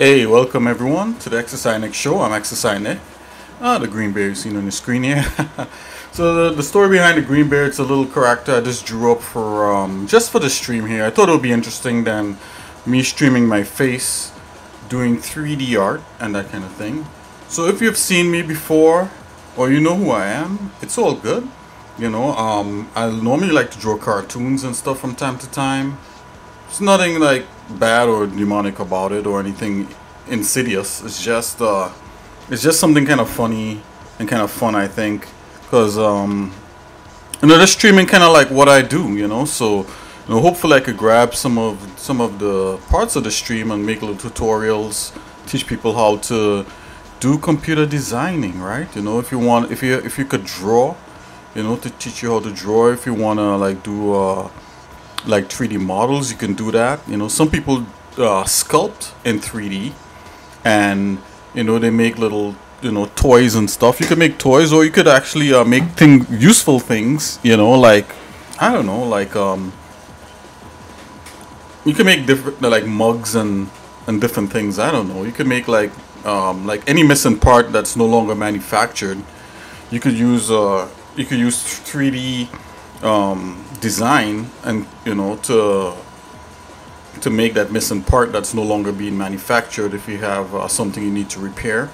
Hey, welcome everyone to the xsinick show. I'm xsinick, the green bear you seen on the screen here. So the story behind the green bear, it's a little character I just drew up for just for the stream here. I thought it would be interesting than me streaming my face, doing 3D art and that kind of thing. So if you've seen me before or you know who I am, it's all good. I normally like to draw cartoons and stuff from time to time. It's nothing like bad or demonic about it or anything insidious. It's just something kind of funny and kind of fun, I think, because just streaming kind of like what I do, So hopefully I could grab some of the parts of the stream and make little tutorials, teach people how to do computer designing, right? If you could draw, to teach you how to draw. If you wanna like do like 3D models, you can do that. Some people sculpt in 3D, and they make little toys and stuff. You could make toys, or you could actually make useful things. Like I don't know, like you can make different like mugs and different things. I don't know. You could make like any missing part that's no longer manufactured. You could use 3D design and to make that missing part that's no longer being manufactured if you have something you need to repair.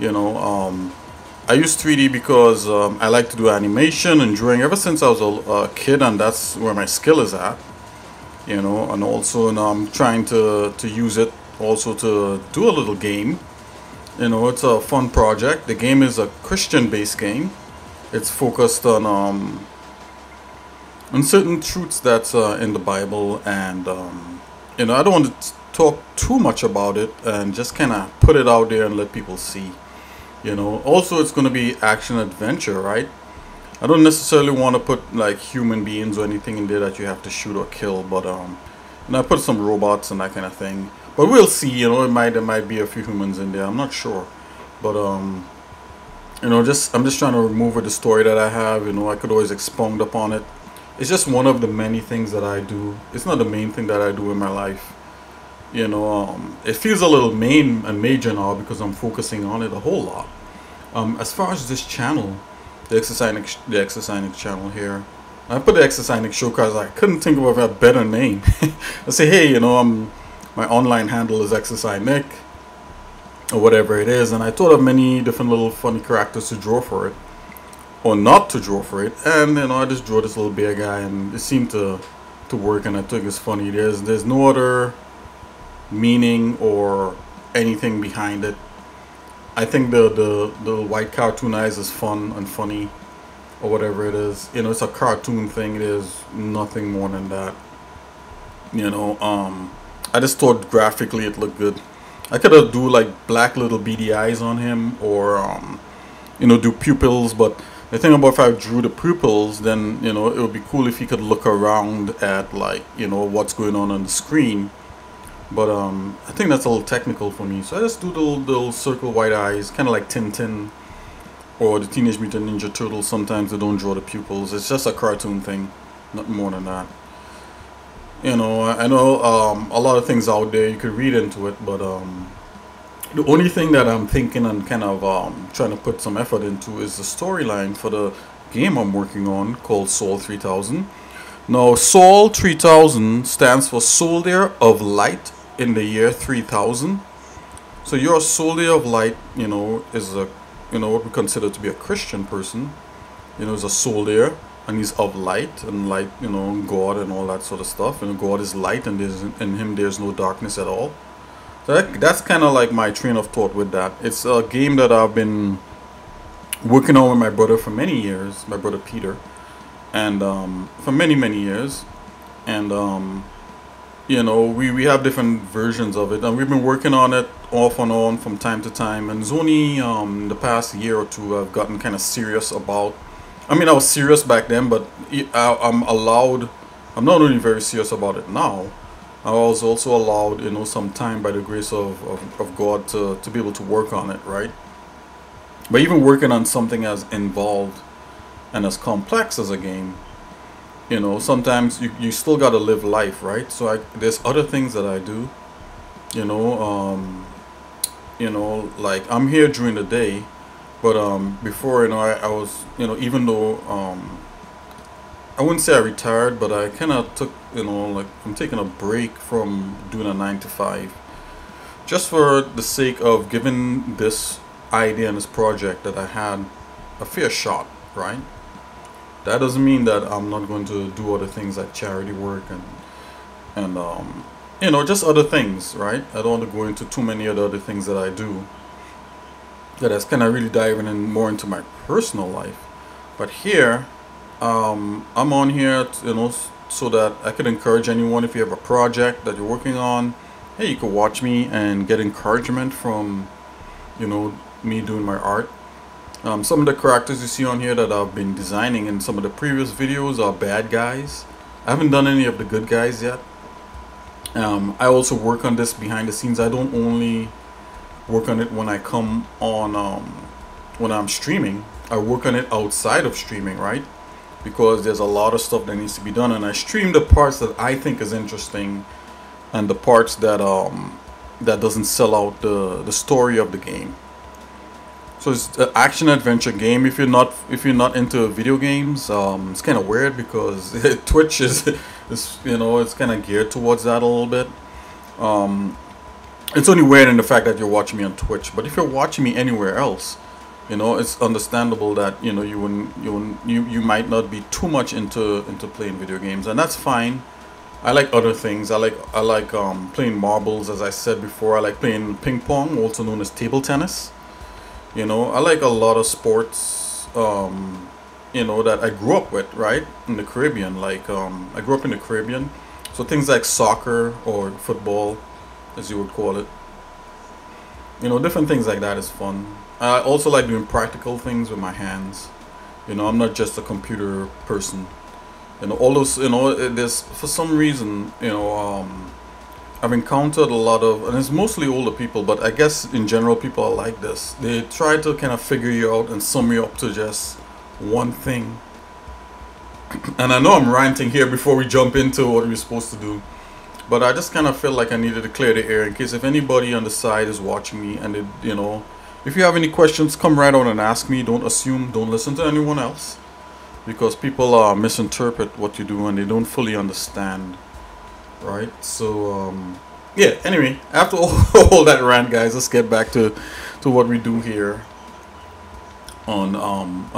I use 3D because I like to do animation and drawing ever since I was a kid, and that's where my skill is at. And also I'm trying to use it also to do a little game. It's a fun project. The game is a Christian based game. It's focused on certain truths that's in the Bible, and I don't want to talk too much about it and just kind of put it out there and let people see. Also it's going to be action adventure, right? I don't necessarily want to put like human beings or anything in there that you have to shoot or kill, but I put some robots and that kind of thing. But we'll see. There might be a few humans in there. I'm not sure, but I'm just trying to remove the story that I have. I could always expound upon it. It's just one of the many things that I do. It's not the main thing that I do in my life. It feels a little main and major now because I'm focusing on it a whole lot. As far as this channel, the xsinick channel here, I put the xsinick show because I couldn't think of a better name. I say, hey, my online handle is xsinick or whatever it is, and I thought of many different little funny characters to draw for it, or not to draw for it, and I just drew this little bear guy, and it seemed to work, and I think it's funny. There's no other meaning or anything behind it. I think the white cartoon eyes is fun and funny, or whatever it is. It's a cartoon thing. There's nothing more than that. I just thought graphically it looked good. I could have do like black little beady eyes on him, or do pupils, but the thing about if I drew the pupils, then it would be cool if you could look around at like what's going on the screen. But I think that's a little technical for me, so I just do the little circle white eyes, kind of like Tintin or the Teenage Mutant Ninja Turtles. Sometimes they don't draw the pupils. It's just a cartoon thing, not more than that. I know a lot of things out there you could read into it, but the only thing that I'm thinking and kind of trying to put some effort into is the storyline for the game I'm working on called Soul 3000. Now, Soul 3000 stands for Soldier of Light in the year 3000. So you're a Soldier of Light, is a what we consider to be a Christian person. Is a soldier, and he's of light, and light, God and all that sort of stuff. God is light, and in him there's no darkness at all. So that's kind of like my train of thought with that. It's a game that I've been working on with my brother for many years, my brother Peter, and for many years, and we have different versions of it, and we've been working on it off and on from time to time. And it's only in the past year or two I've gotten kind of serious about. I mean, I was serious back then, but I'm not only very serious about it now. I was also allowed, some time by the grace of God to be able to work on it, right? But even working on something as involved and as complex as a game, sometimes you still got to live life, right? So there's other things that I do You know, like I'm here during the day, but before, I was, even though I wouldn't say I retired, but I kind of took, like I'm taking a break from doing a 9 to 5, just for the sake of giving this idea and this project that I had a fair shot, right? That doesn't mean that I'm not going to do other things like charity work and just other things, right? I don't want to go into too many other things that I do. That's kind of really diving in more into my personal life. But here, I'm on here, so that I could encourage anyone. If you have a project that you're working on, hey, you could watch me and get encouragement from, me doing my art. Some of the characters you see on here that I've been designing in some of the previous videos are bad guys. I haven't done any of the good guys yet. I also work on this behind the scenes. I don't only work on it when I come on, when I'm streaming. I work on it outside of streaming, right? Because there's a lot of stuff that needs to be done, and I stream the parts that I think is interesting and the parts that that doesn't sell out the story of the game. So it's an action adventure game. If you're not into video games, it's kind of weird because Twitch is it's kind of geared towards that a little bit. It's only weird in the fact that you're watching me on Twitch, but if you're watching me anywhere else, it's understandable that you might not be too much into playing video games, and that's fine. I like other things. I like playing marbles, as I said before. I like playing ping pong, also known as table tennis. I like a lot of sports, that I grew up with, right? In the Caribbean. Like, I grew up in the Caribbean. So things like soccer or football, as you would call it. Different things like that is fun. I also like doing practical things with my hands. I'm not just a computer person. All those, there's, for some reason, I've encountered a lot of, and it's mostly older people, but I guess in general people are like this. They try to kind of figure you out and sum you up to just one thing. And I know I'm ranting here before we jump into what we're supposed to do, but I just kind of felt like I needed to clear the air in case if anybody on the side is watching me and if you have any questions, come right out and ask me. Don't assume, don't listen to anyone else, because people misinterpret what you do and they don't fully understand. Right, so yeah, anyway, after all that rant, guys, let's get back to what we do here on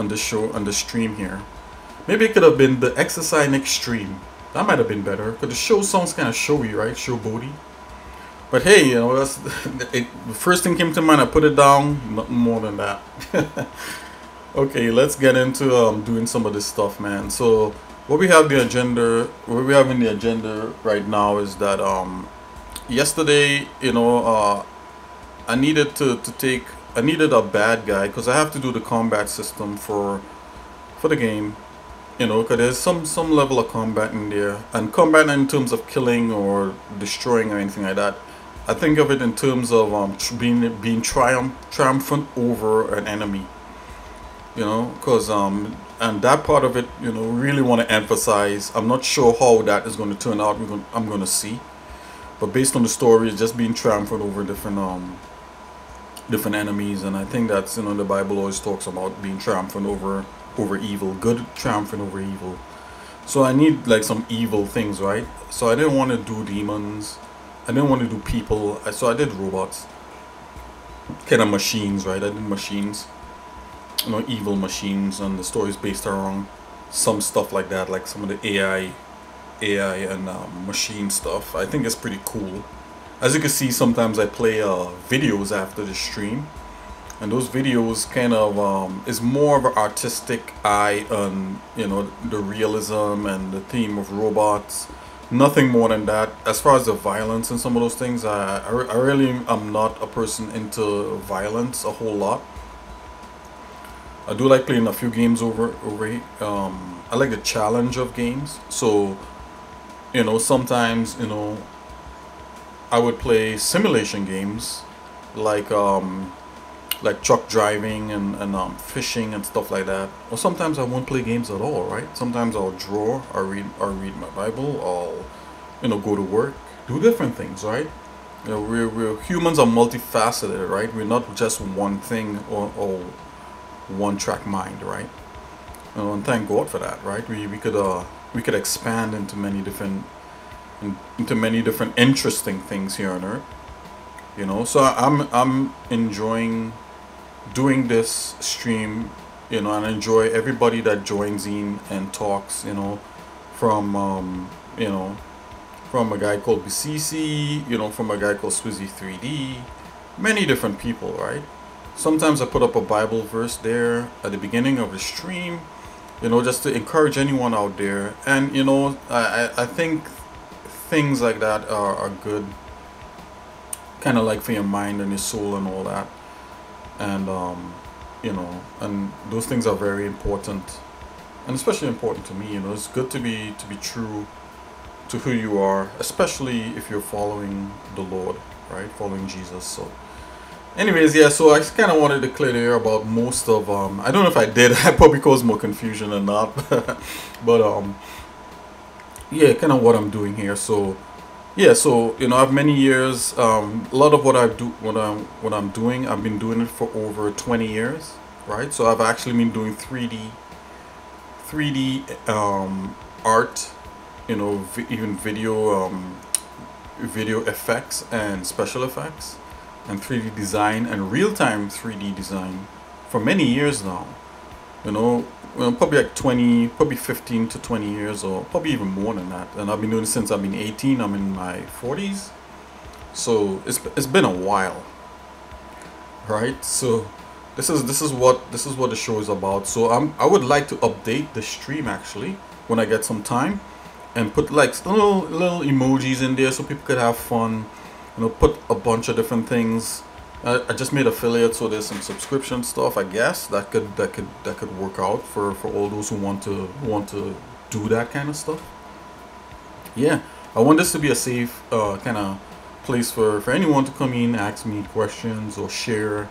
the show, on the stream here. Maybe it could have been the xsinick stream. That might have been better, because the show sounds kind of showy, right? Showboaty. But hey, that's the first thing came to mind. I put it down. Nothing more than that. Okay, let's get into doing some of this stuff, man. So what we have in the agenda right now is that yesterday, I needed I needed a bad guy because I have to do the combat system for the game. Because there's some level of combat in there, and combat in terms of killing or destroying or anything like that. I think of it in terms of being triumphant over an enemy. Because and that part of it, really want to emphasize. I'm not sure how that is going to turn out. I'm going to see, but based on the story, it's just being triumphant over different enemies, and I think that's the Bible always talks about being triumphant over evil, good triumphing over evil. So I need like some evil things, right? So I didn't want to do demons, I didn't want to do people, so I did robots, kind of machines, right? I did machines, evil machines, and the story is based around some stuff like that, like some of the AI and machine stuff. I think it's pretty cool. As you can see, sometimes I play videos after the stream, and those videos kind of is more of an artistic eye on the realism and the theme of robots. Nothing more than that. As far as the violence and some of those things, I really am not a person into violence a whole lot. I do like playing a few games over I like the challenge of games. So sometimes I would play simulation games like truck driving and fishing and stuff like that. Or sometimes I won't play games at all, right? Sometimes I'll draw or read my Bible, I'll go to work, do different things, right? You know, we're humans are multifaceted, right? We're not just one thing or one track mind, right? And thank God for that, right? We could expand into many different interesting things here on Earth. You know, so I'm enjoying doing this stream, you know, and I enjoy everybody that joins in and talks, you know, from you know, from a guy called BCC, you know, from a guy called Swizzy 3D, many different people, right? Sometimes I put up a Bible verse there at the beginning of the stream, you know, just to encourage anyone out there. And you know, I think things like that are good, kind of like for your mind and your soul and all that. And you know, and those things are very important, and especially important to me. You know, it's good to be true to who you are, especially if you're following the Lord, right? Following Jesus. So anyways, yeah, so I just kind of wanted to clear the air about most of I don't know if I did. I probably caused more confusion or not. But yeah, kind of what I'm doing here. So yeah, so you know, I have many years. A lot of what I'm doing, I've been doing it for over 20 years, right? So I've actually been doing 3D art, you know, even video effects and special effects, and 3D design and real-time 3D design for many years now. You know, well, probably like 20, probably 15 to 20 years, or probably even more than that. And I've been doing it since I've been 18. I'm in my 40s, so it's been a while, right? So this is what the show is about. So I would like to update the stream actually when I get some time, and put like little emojis in there so people could have fun. You know, put a bunch of different things. I just made affiliates, so there's some subscription stuff. I guess that could work out for all those who want to do that kind of stuff. Yeah, I want this to be a safe kind of place for anyone to come in, ask me questions, or share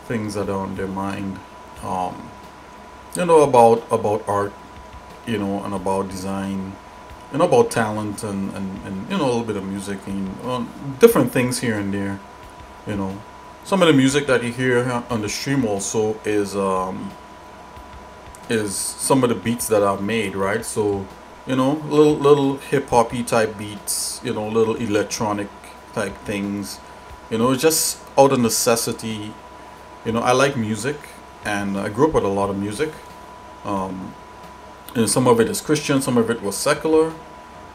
things that are on their mind. You know, about art, you know, and about design, and about talent, and you know, a little bit of music, and different things here and there. You know, some of the music that you hear on the stream also is some of the beats that I've made, right? So you know, little hip hoppy type beats, you know, little electronic type things. You know, just out of necessity. You know, I like music, and I grew up with a lot of music. And some of it is Christian, some of it was secular.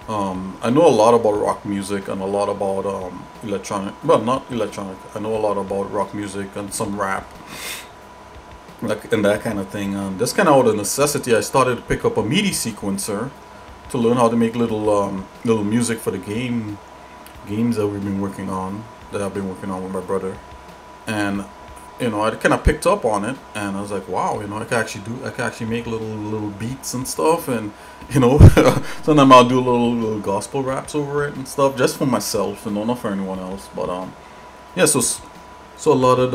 I know a lot about rock music and a lot about electronic, well, not electronic. I know a lot about rock music and some rap, like, and that kind of thing. And that's kind of out of necessity. I started to pick up a MIDI sequencer to learn how to make little music for the games that we've been working on, that I've been working on with my brother. And you know, I kind of picked up on it, and I was like, wow, you know, I can actually make little beats and stuff. And you know, sometimes I'll do little gospel raps over it and stuff, just for myself, and not for anyone else. But yeah, so a lot of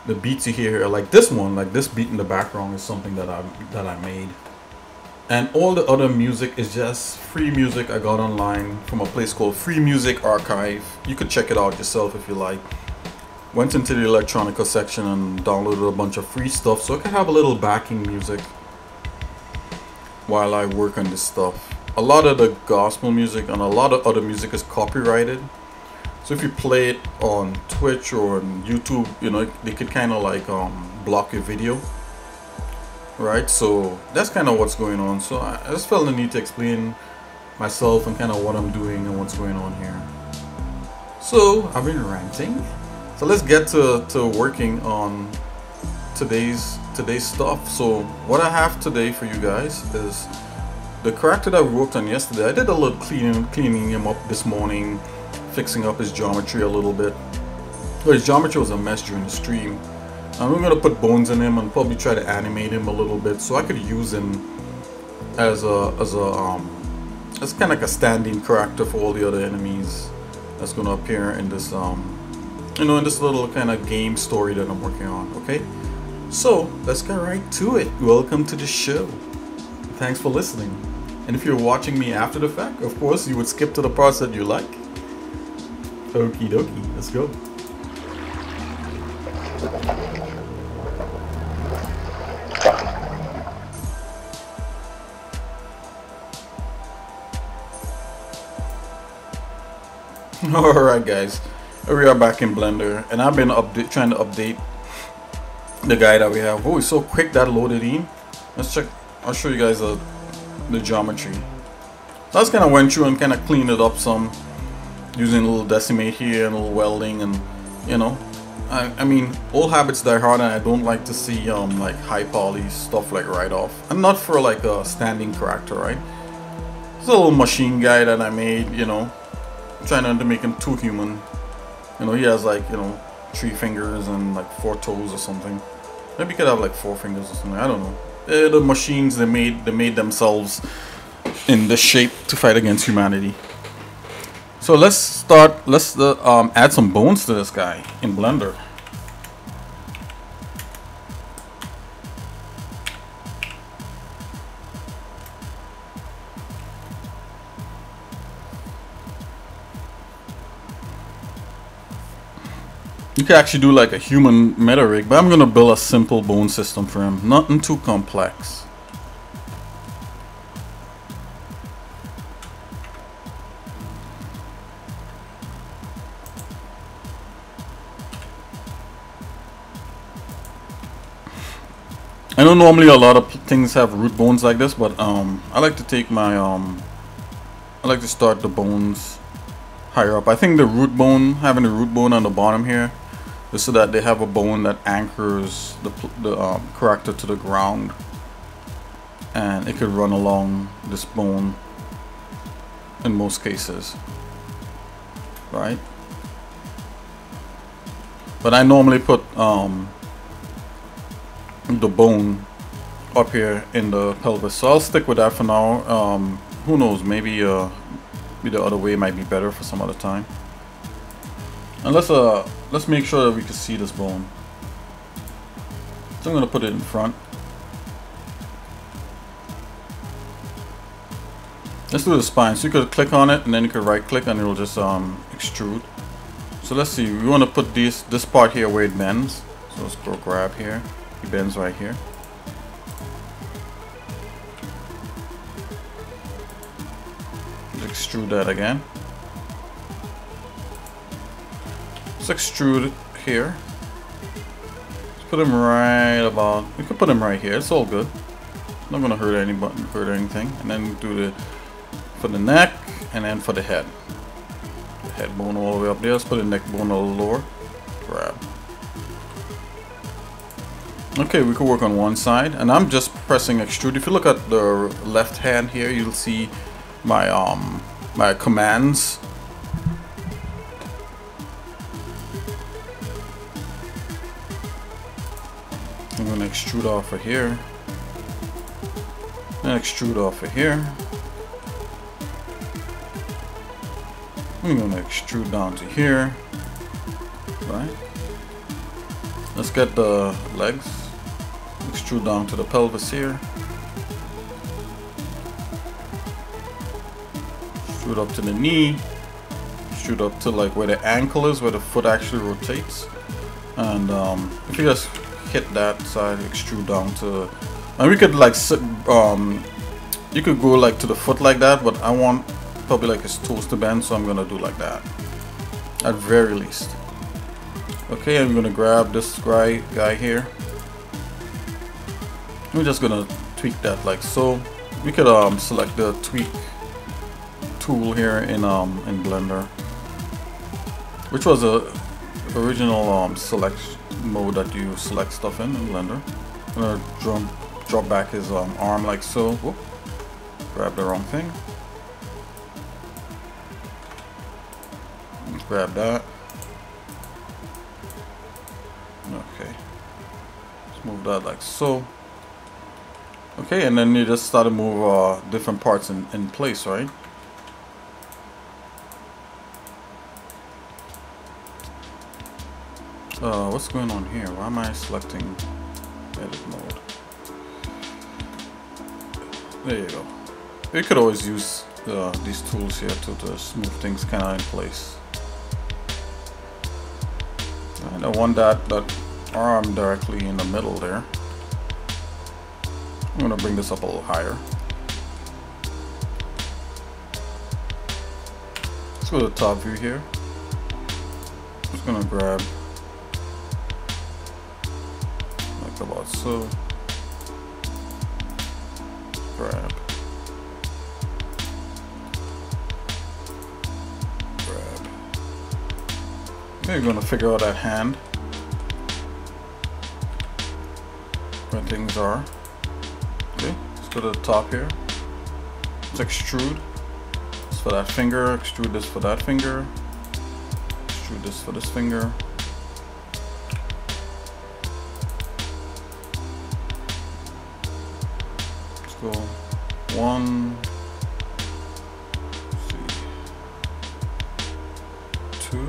the beats you hear here, like this one, like this beat in the background, is something that I made. And all the other music is just free music I got online from a place called Free Music Archive. You could check it out yourself if you like. Went into the electronica section and downloaded a bunch of free stuff so I could have a little backing music while I work on this stuff. A lot of the gospel music and a lot of other music is copyrighted. So if you play it on Twitch or on YouTube, you know, they could kind of like block your video. Right, so that's kind of what's going on. So I just felt the need to explain myself and kind of what I'm doing and what's going on here. So I've been ranting. So let's get to working on today's stuff. So what I have today for you guys is the character that I worked on yesterday. I did a little cleaning him up this morning, fixing up his geometry a little bit. So his geometry was a mess during the stream. And we're gonna put bones in him and probably try to animate him a little bit so I could use him as kind of like a standing character for all the other enemies that's gonna appear in this you know, in this little kind of game story that I'm working on. Okay, so let's get right to it. Welcome to the show. Thanks for listening. And if you're watching me after the fact, of course you would skip to the parts that you like. Okie dokie, let's go. Alright guys, we are back in Blender, and I've been trying to update the guy that we have. Oh, it's so quick that loaded in. Let's check. I'll show you guys the geometry. So I just kind of went through and kind of cleaned it up some, using a little decimate here and a little welding, and you know, I mean, old habits die hard, and I don't like to see like high poly stuff like right off. I'm not for like a standing character, right? It's a little machine guy that I made, you know, trying to make him too human. You know, he has like, you know, 3 fingers and like 4 toes or something. Maybe he could have like 4 fingers or something. I don't know. The machines they made themselves in this shape to fight against humanity. So let's add some bones to this guy in Blender. You could actually do like a human meta rig, but I'm gonna build a simple bone system for him, nothing too complex. I know normally a lot of things have root bones like this, but I like to take my I like to start the bones higher up. I think the root bone, having the root bone on the bottom here, is so that they have a bone that anchors the character to the ground, and it could run along this bone in most cases, right? But I normally put the bone up here in the pelvis, so I'll stick with that for now. Who knows, maybe the other way might be better for some other time. And let's make sure that we can see this bone. So I'm gonna put it in front. Let's do the spine. So you could click on it, and then you could right click, and it'll just extrude. So let's see, we want to put this part here where it bends. So let's go grab here. It bends right here. Extrude that again. Let's extrude here. Let's put him right about. We could put him right here. It's all good. Not gonna hurt anything. And then do the for the neck, and then for the head. The head bone all the way up there. Let's put the neck bone a little lower. Grab. Okay, we could work on one side, and I'm just pressing extrude. If you look at the left hand here, you'll see my my commands. I'm gonna extrude off of here, and extrude off of here. I'm gonna extrude down to here, right? Let's get the legs. Extrude down to the pelvis here. Extrude up to the knee. Extrude up to like where the ankle is, where the foot actually rotates. And if you just hit that side, extrude down to, and we could like you could go like to the foot like that, but I want probably like his toes to bend, so I'm gonna do like that at very least. Okay, I'm gonna grab this guy here. We're just gonna tweak that like so. We could select the tweak tool here in Blender, which was a original select mode that you select stuff in Blender. I'm gonna drop back his arm like so. Whoop. Grab the wrong thing. Let's grab that. Okay. Let's move that like so. Okay, and then you just start to move different parts in place, right? What's going on here? Why am I selecting edit mode? There you go. You could always use these tools here to smooth things kind of in place. And I want that arm directly in the middle there. I'm gonna bring this up a little higher. Let's go to the top view here. Just gonna grab like about so. Grab. Okay, we're gonna figure out that hand. Where things are. Okay, let's go to the top here. Let's extrude. This for that finger, extrude this for that finger. Extrude this for this finger. Let's go 1, let's see, 2.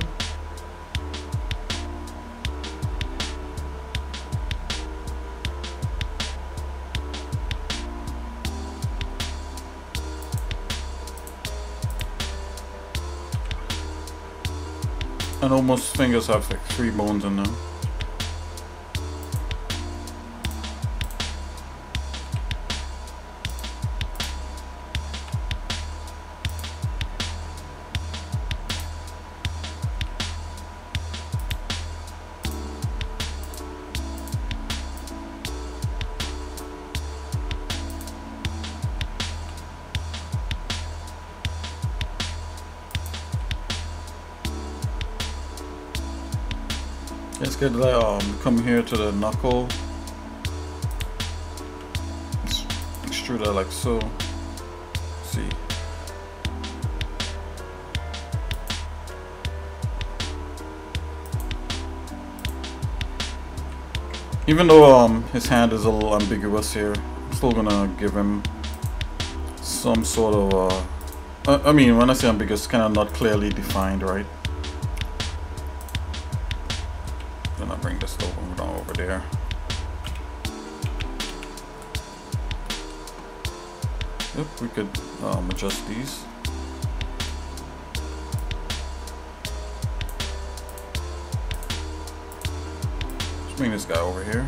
And almost fingers have like 3 bones in them. Let's get come here to the knuckle. Let's extrude that like so. See. Even though his hand is a little ambiguous here, I'm still gonna give him some sort of I mean, when I say ambiguous, kind of not clearly defined, right? Then I bring this over there. Yep, we could adjust these. Let's bring this guy over here.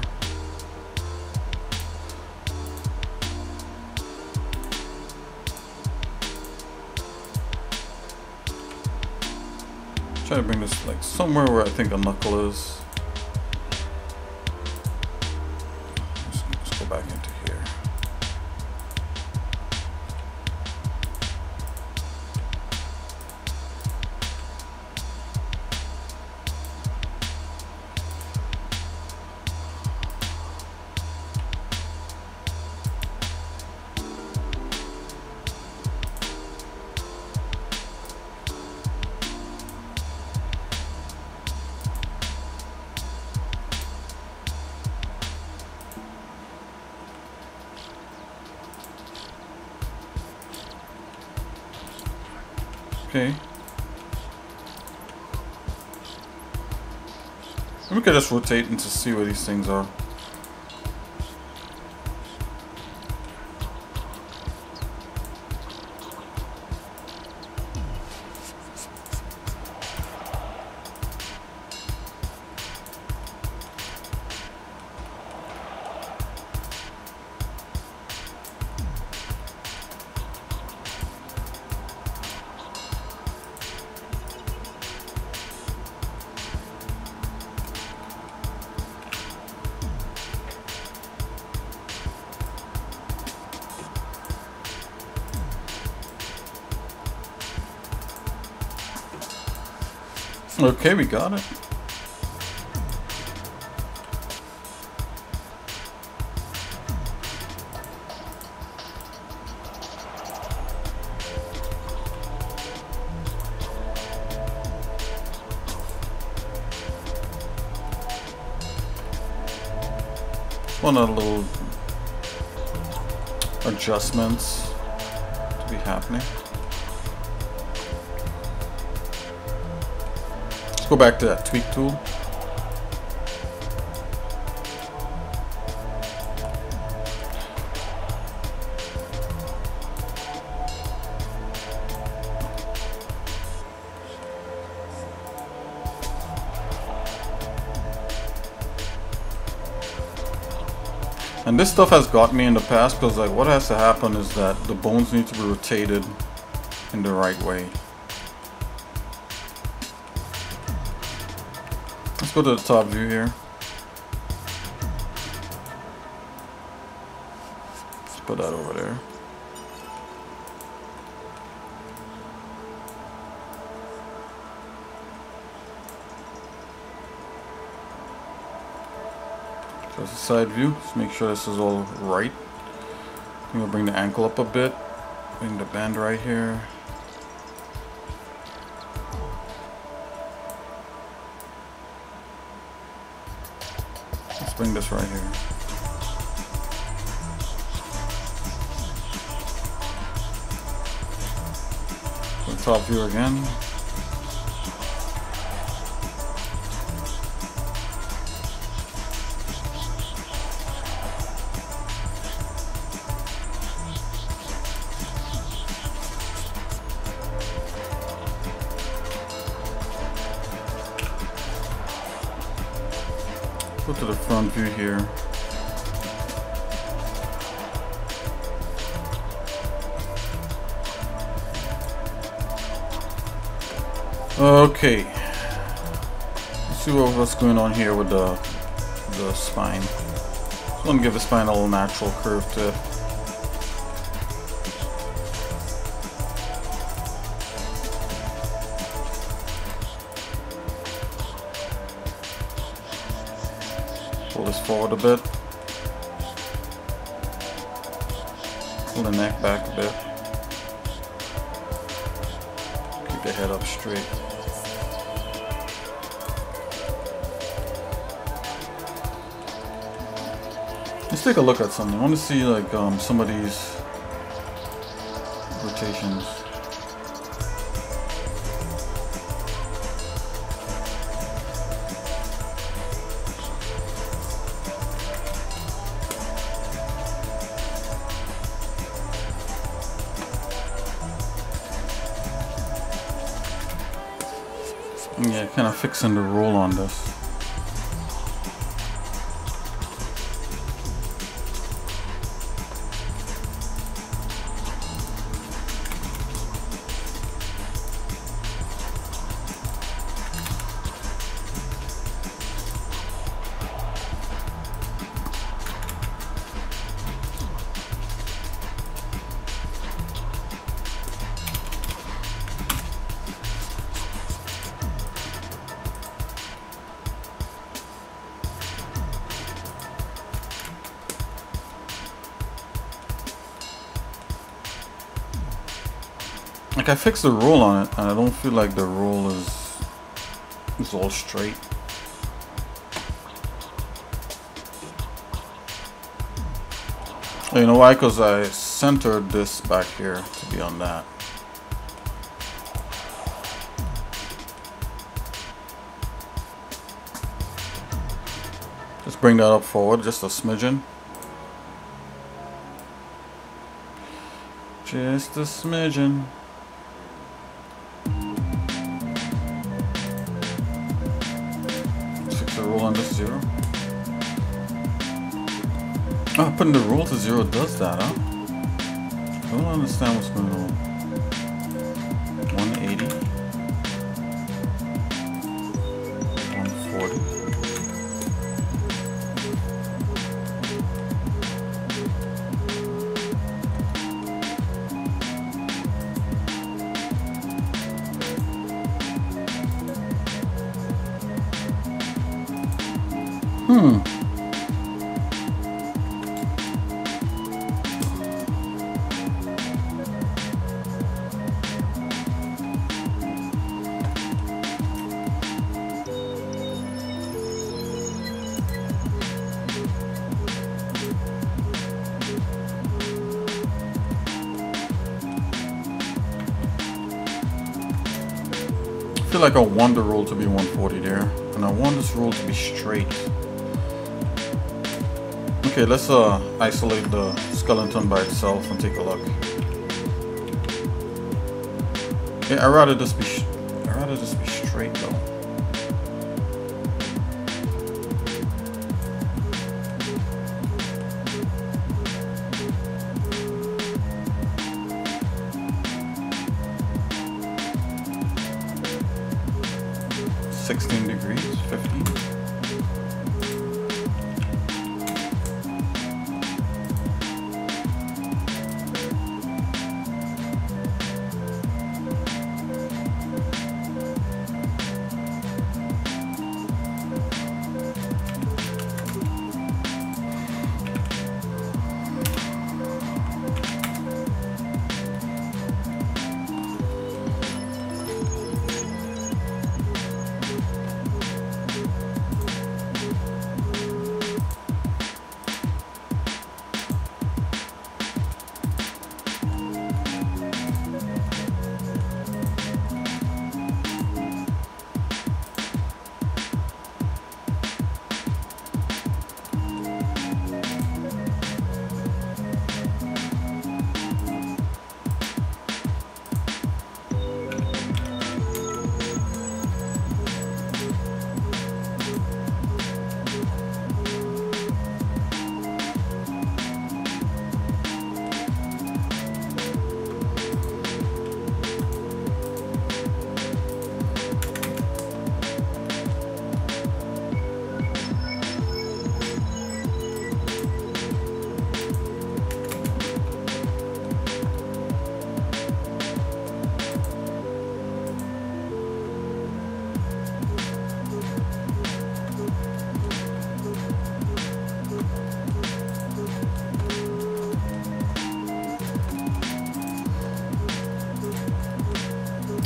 Try to bring this like somewhere where I think a knuckle is. Let's go back into here. Okay. We could just rotate and just see where these things are. Okay, we got it. One of the little adjustments to be happening. Go back to that tweak tool. And this stuff has got me in the past because like what has to happen is that the bones need to be rotated in the right way. Let's go to the top view here. Let's put that over there. There's a side view. Let's make sure this is all right. I'm gonna bring the ankle up a bit. Bring the band right here. Let's bring this right here. The top view again. Go to the front view here. Okay. Let's see what's going on here with the spine. Just want to give the spine a little natural curve to it. Pull this forward a bit. Pull the neck back a bit. Keep the head up straight. Let's take a look at something. I want to see like some of these rotations. Yeah, kind of fixing the roll on this. Like I fixed the roll on it and I don't feel like the roll is all straight. You know why? Because I centered this back here to be on that. Just bring that up forward just a smidgen. Just a smidgen. Roll on this 0. Oh, putting the roll to 0 does that, huh? I don't understand what's going on. 180. 140. I feel like I want the roll to be 140 there, and I want this roll to be straight. Okay, let's isolate the skeleton by itself and take a look. Yeah, I'd rather this be straight though. 16 degrees, 15.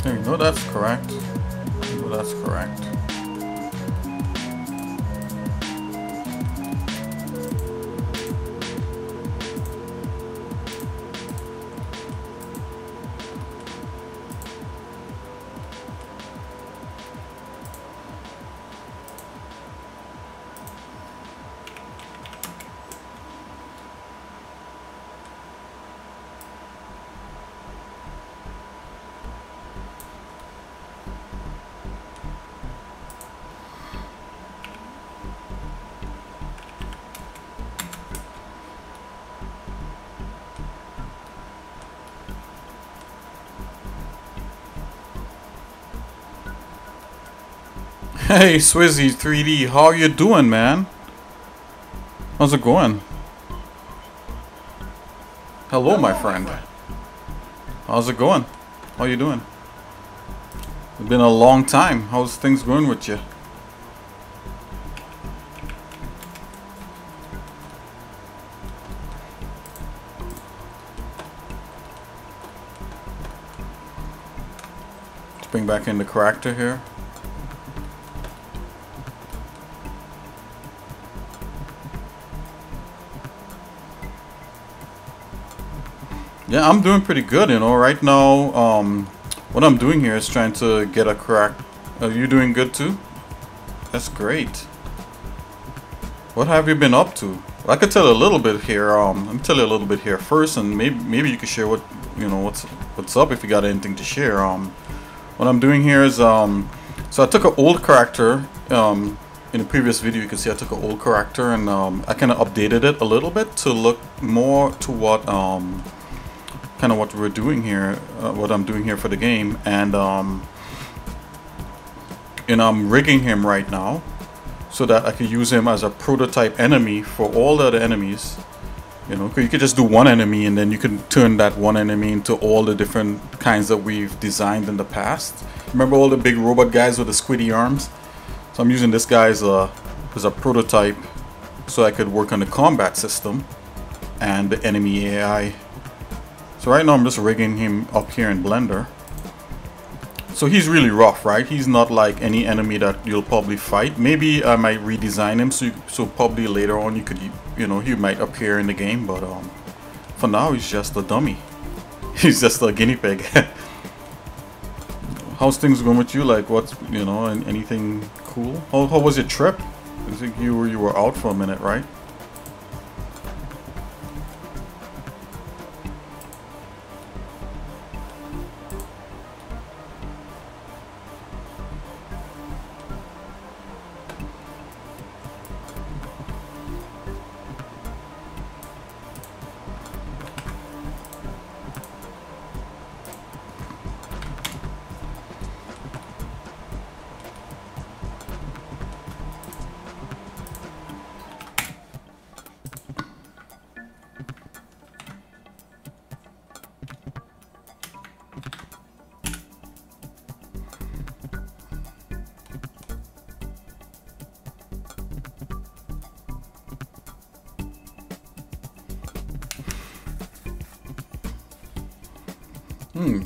There you go, that's correct. That's correct. Hey Swizzy 3D, how you doing, man? How's it going? Hello, my friend. How's it going? How you doing? It's been a long time. How's things going with you? Let's bring back in the character here. Yeah, I'm doing pretty good, you know. Right now, what I'm doing here is trying to get a crack. Are you doing good too? That's great. What have you been up to? I could tell a little bit here. Let me tell you a little bit here first, and maybe you could share what what's up if you got anything to share. What I'm doing here is so I took an old character. In the previous video, you can see I took an old character and I kind of updated it a little bit to look more to what kind of what we're doing here, what I'm doing here for the game, and I'm rigging him right now so that I can use him as a prototype enemy for all the other enemies. You know, you could just do one enemy and then you can turn that one enemy into all the different kinds that we've designed in the past. Remember all the big robot guys with the squiddy arms? So I'm using this guy as a prototype so I could work on the combat system and the enemy AI. So right now I'm just rigging him up here in Blender. So he's really rough, right? He's not like any enemy that you'll probably fight. Maybe I might redesign him so probably later on you could, you know, he might appear in the game, but for now he's just a dummy. He's just a guinea pig. How's things going with you? Like, what's, you know, anything cool? How was your trip? I think you were out for a minute, right? Hmm.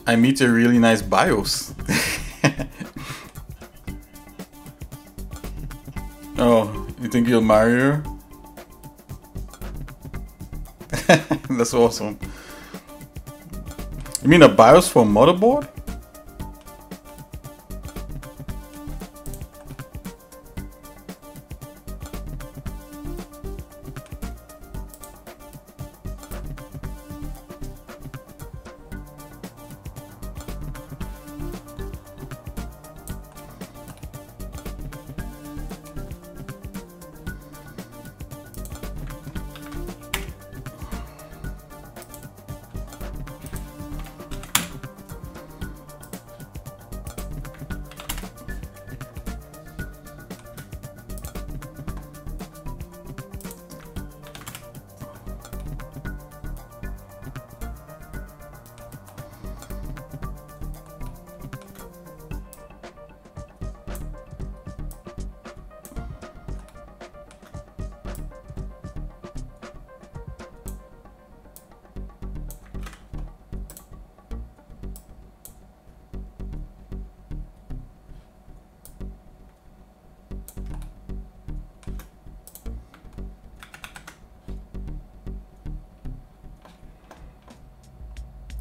I meet a really nice BIOS. Oh, you think you'll marry her? That's awesome. You mean a BIOS for a motherboard?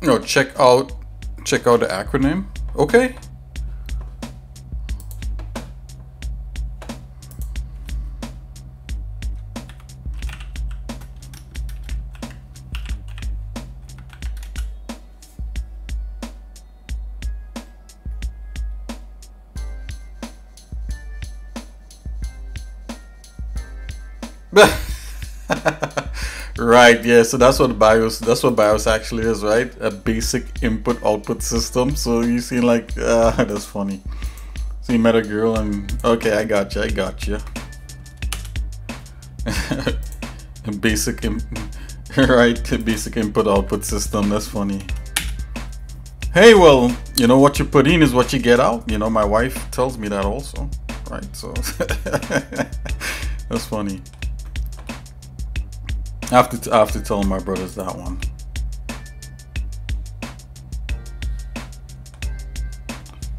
No, check out the acronym. Okay. Right, yeah, so that's what BIOS actually is, right? A basic input output system. So you see, like, that's funny. So you met a girl and okay, I got you. Right, basic input output system. That's funny. Hey, well, you know what you put in is what you get out. You know, my wife tells me that also, right? So that's funny. I have to tell my brothers that one.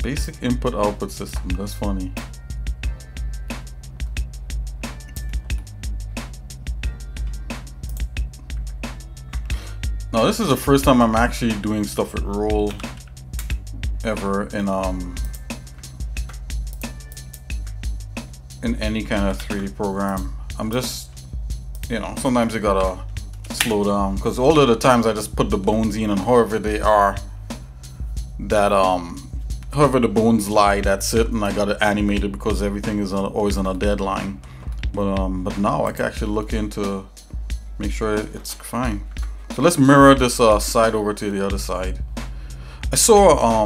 Basic input output system. That's funny. Now this is the first time I'm actually doing stuff with roll ever in any kind of 3D program. I'm just, you know, sometimes you gotta slow down because all of the times I just put the bones in and however they are, that however the bones lie, that's it, and I gotta animate it because everything is always on a deadline. But now I can actually look into make sure it's fine. So let's mirror this side over to the other side. I saw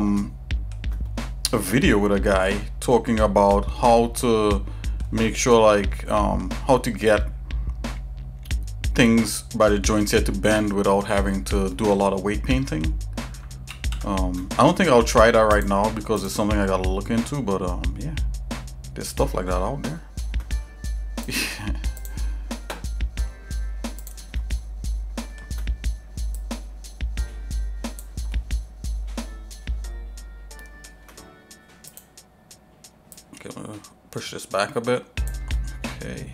a video with a guy talking about how to make sure, like, how to get things by the joints here to bend without having to do a lot of weight painting. I don't think I'll try that right now because it's something I gotta look into, but yeah, there's stuff like that out there. Okay, I'm gonna push this back a bit. Okay.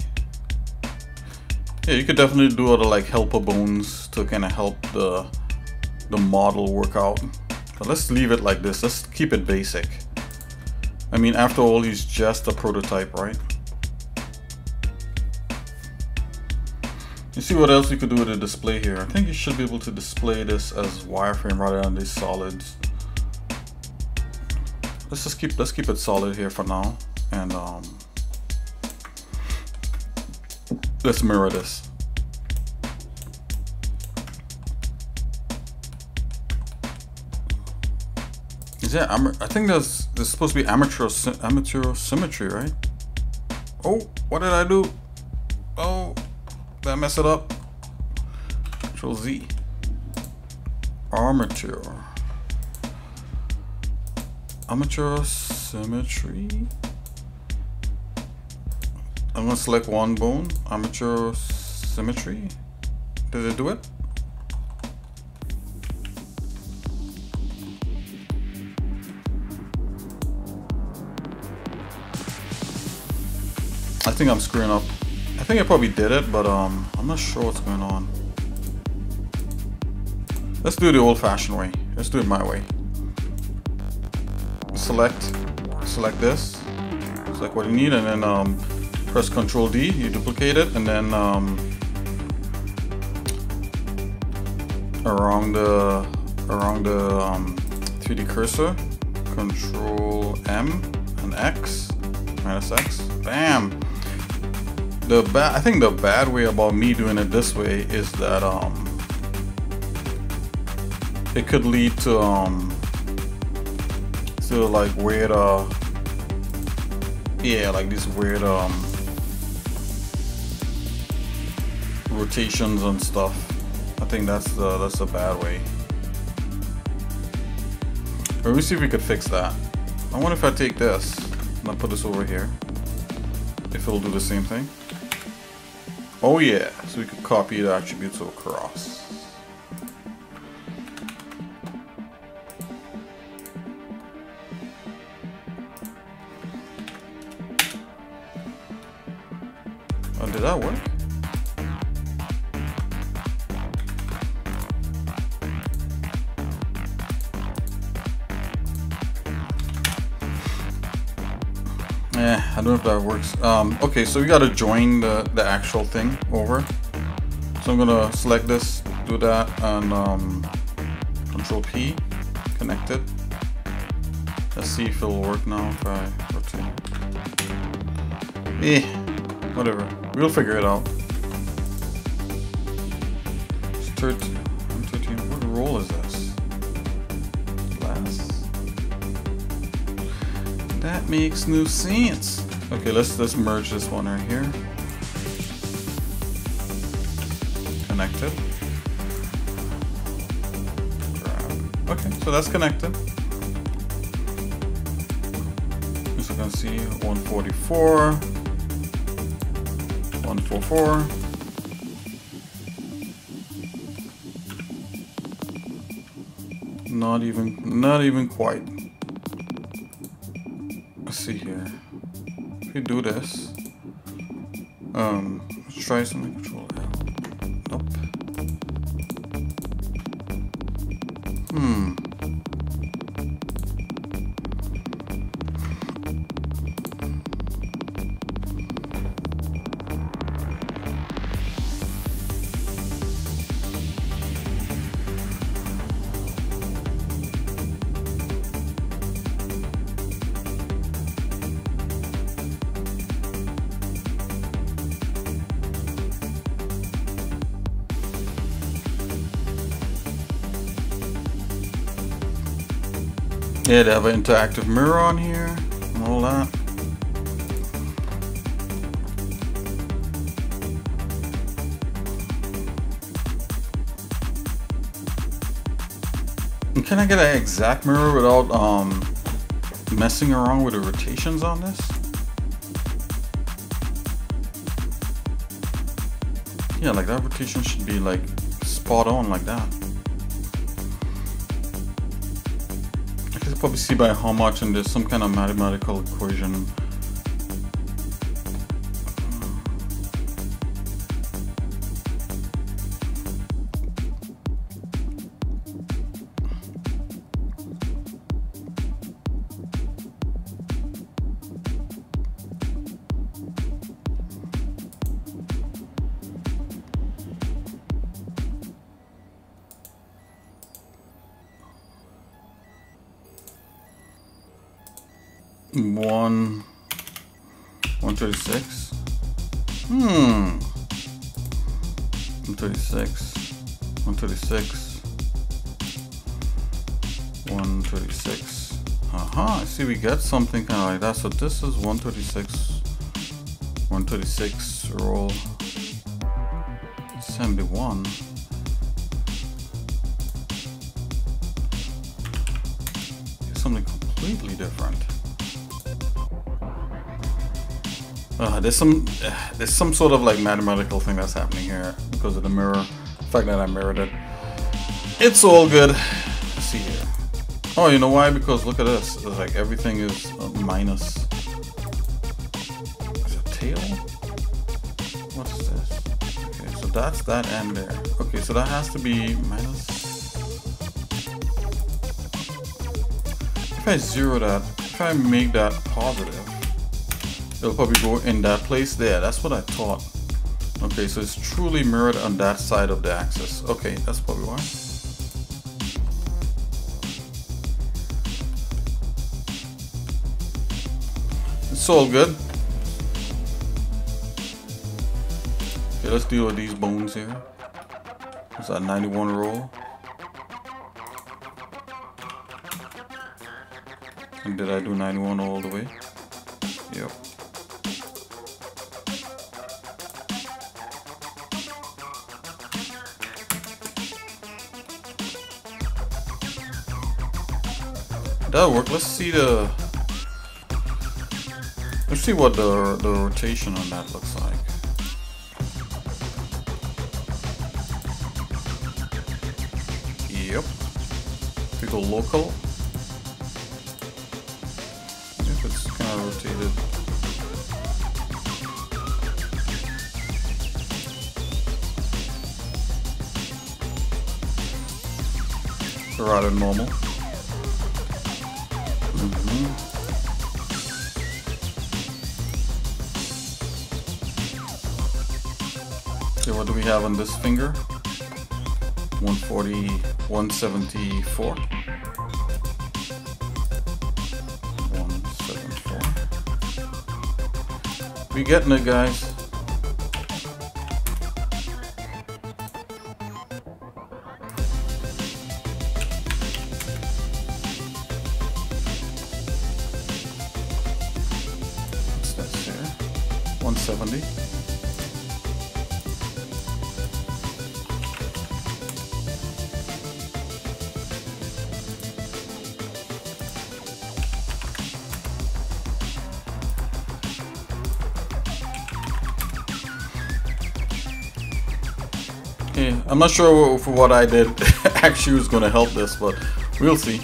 Yeah, you could definitely do other like helper bones to kind of help the model work out. But let's leave it like this. Let's keep it basic. I mean, after all, he's just a prototype, right? You see what else you could do with a display here? I think you should be able to display this as wireframe rather than these solids. Let's keep it solid here for now, and let's mirror this. Is that I think there's supposed to be amateur symmetry, right? Oh, what did I do? Oh, did I mess it up? Control Z. Armature symmetry. I'm gonna select one bone, armature symmetry. Did it do it? I think I'm screwing up. I think I probably did it, but I'm not sure what's going on. Let's do it the old-fashioned way. Let's do it my way. Select this, select what you need, and then press Ctrl D. You duplicate it, and then around the 3D cursor, Ctrl M and X, minus X. Bam. I think the bad way about me doing it this way is that it could lead to like weird yeah, like these weird rotations and stuff. I think that's the bad way. But let me see if we could fix that. I wonder if I take this and I put this over here, if it'll do the same thing. Oh yeah, so we could copy the attributes across. Oh, did that work? I don't know if that works. Okay, so we gotta join the actual thing over. So I'm gonna select this, do that, and Control P, connect it. Let's see if it'll work now if I rotate. Whatever. We'll figure it out. It's 13. What roll is this? Glass. That makes no sense. Okay, let's merge this one right here. Connect it. Grab. Okay, so that's connected. As you can see, 144, 144. Not even quite. Let's see here. If we do this, let's try something. Control L. Nope. Yeah, they have an interactive mirror on here and all that. And can I get an exact mirror without messing around with the rotations on this? Yeah, like that rotation should be like spot on like that. I can probably see by how much, and there's some kind of mathematical equation. One 136. 136. 136. 136. I see we get something kind of like that. So this is 136. 136 roll 71. Something completely different. There's some sort of like mathematical thing that's happening here because of the mirror. The fact that I mirrored it. It's all good. Let's see here. Oh, you know why? Because look at this. It's like everything is minus. Is it tail? What's this? Okay, so that's that end there. Okay, so that has to be minus. If I zero that, if I make that positive, it'll probably go in that place there. That's what I thought. Okay, so it's truly mirrored on that side of the axis. Okay, that's probably why. It's all good. Okay, let's deal with these bones here. Is that 91 roll? And did I do 91 all the way? Yep. That'll work. Let's see what the rotation on that looks like. Yep. If we go local, if it's kind of rotated. Rather normal. Okay, what do we have on this finger? 140, 174. 174. We getting it, guys. What's this here? 170. Yeah, I'm not sure for what I did actually was going to help this, but we'll see.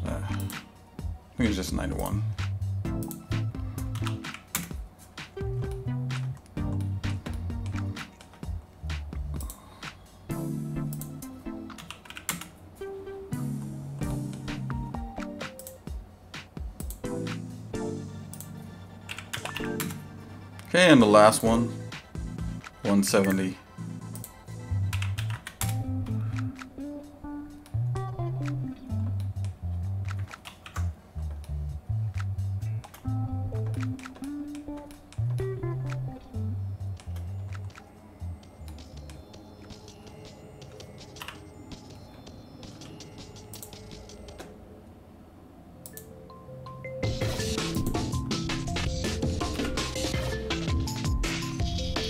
I think it's just 91. Okay, and the last one, 170.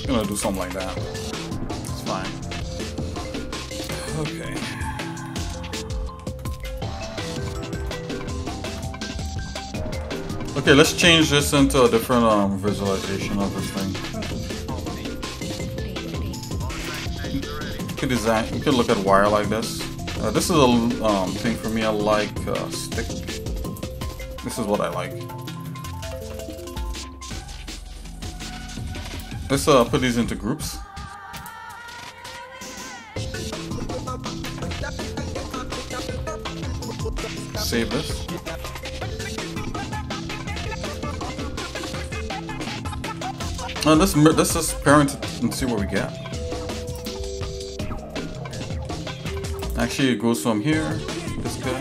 I'm gonna do something like that. It's fine. Okay. Okay, let's change this into a different visualization of this thing. You could design. You could look at wire like this. This is a thing for me. I like stick. This is what I like. Let's put these into groups. Save this. Let's just parent it and see what we get. Actually, it goes from here. This guy.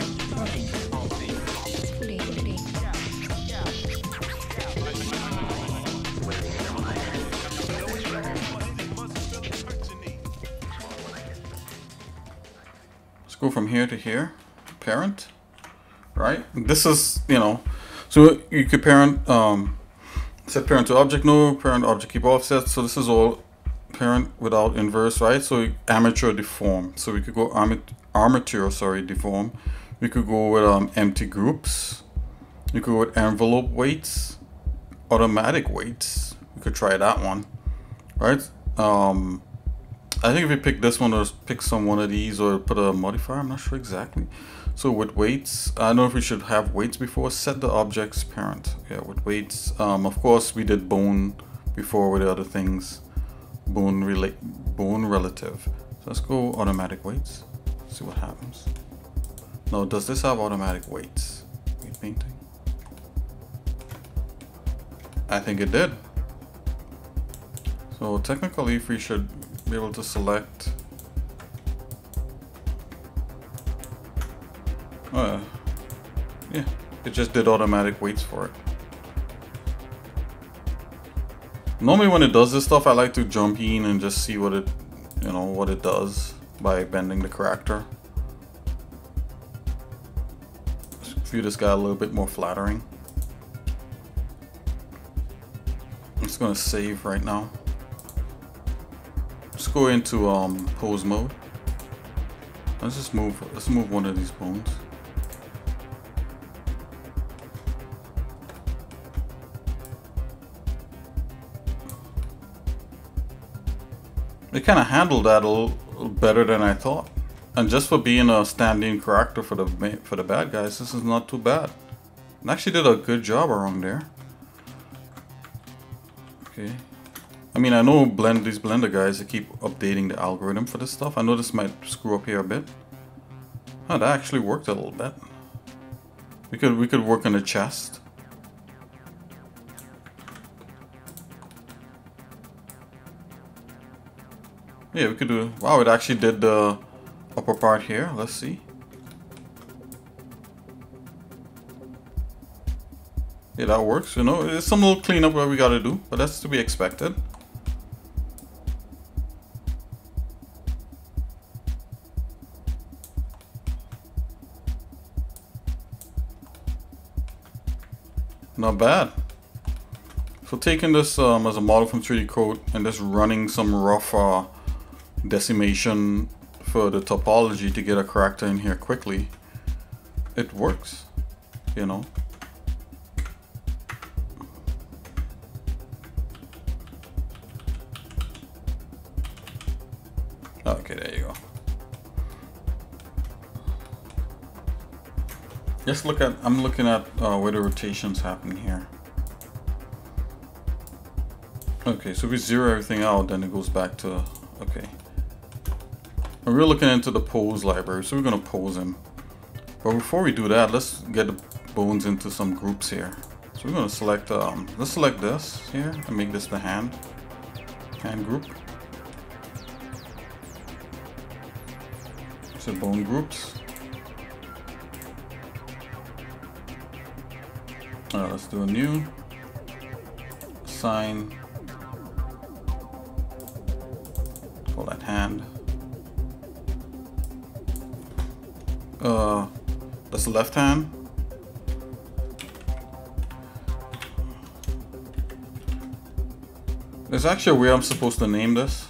Let's go from here to here. Parent. Right? This is, you know, so you could parent, set parent to object, no, parent object keep offset. So this is all parent without inverse, right? So armature deform. So we could go armature, sorry, deform. We could go with empty groups. We could go with envelope weights, automatic weights. We could try that one, right? I think if we pick this one or pick one of these or put a modifier, I'm not sure exactly. So with weights, I don't know if we should have weights before. Set the object's parent. Yeah, with weights. Of course, we did bone before with the other things. Bone relative. So let's go automatic weights. See what happens. Now, does this have automatic weights? Weight painting. I think it did. So technically, if we should be able to select. Yeah, it just did automatic weights for it. Normally when it does this stuff, I like to jump in and just see what it, you know, what it does by bending the character. Just view this guy a little bit more flattering. I'm just gonna save right now. Let's go into pose mode. Let's move one of these bones. They kind of handled that a little better than I thought, and just for being a stand-in character for the bad guys, this is not too bad. And actually did a good job around there. Okay, I mean I know these Blender guys, they keep updating the algorithm for this stuff. I know this might screw up here a bit. Oh, that actually worked a little bit. We could work on the chest. Yeah, we could do. Wow, it actually did the upper part here. Let's see. Yeah, that works. You know, there's some little cleanup that we gotta do, but that's to be expected. Not bad. So taking this as a model from 3D Code and just running some rough decimation for the topology to get a character in here quickly, it works, you know. Okay, there you go. Just look at, I'm looking at where the rotation's happening here. Okay, so if we zero everything out, then it goes back to, okay. And we're looking into the pose library, so we're gonna pose him. But before we do that, let's get the bones into some groups here. So we're gonna select, let's select this here and make this the hand group. So bone groups. Let's do a new assign. Call that hand. That's the left hand. There's actually a way I'm supposed to name this.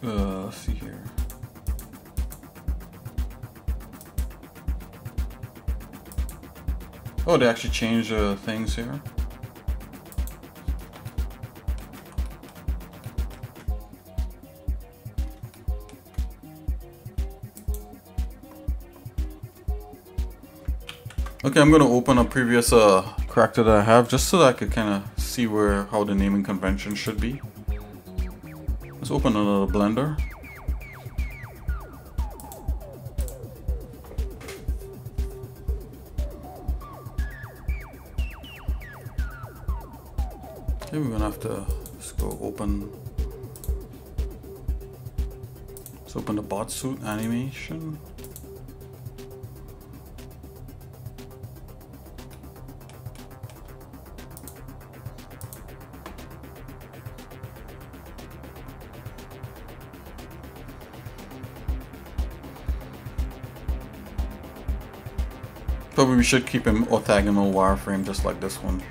Let's see here. Oh, they actually changed things here. Okay, I'm gonna open a previous character that I have just so that I could kind of see how the naming convention should be. Let's open another Blender. Maybe we're gonna have to just go open. Let's open the bot suit animation. Probably we should keep him orthogonal wireframe just like this one.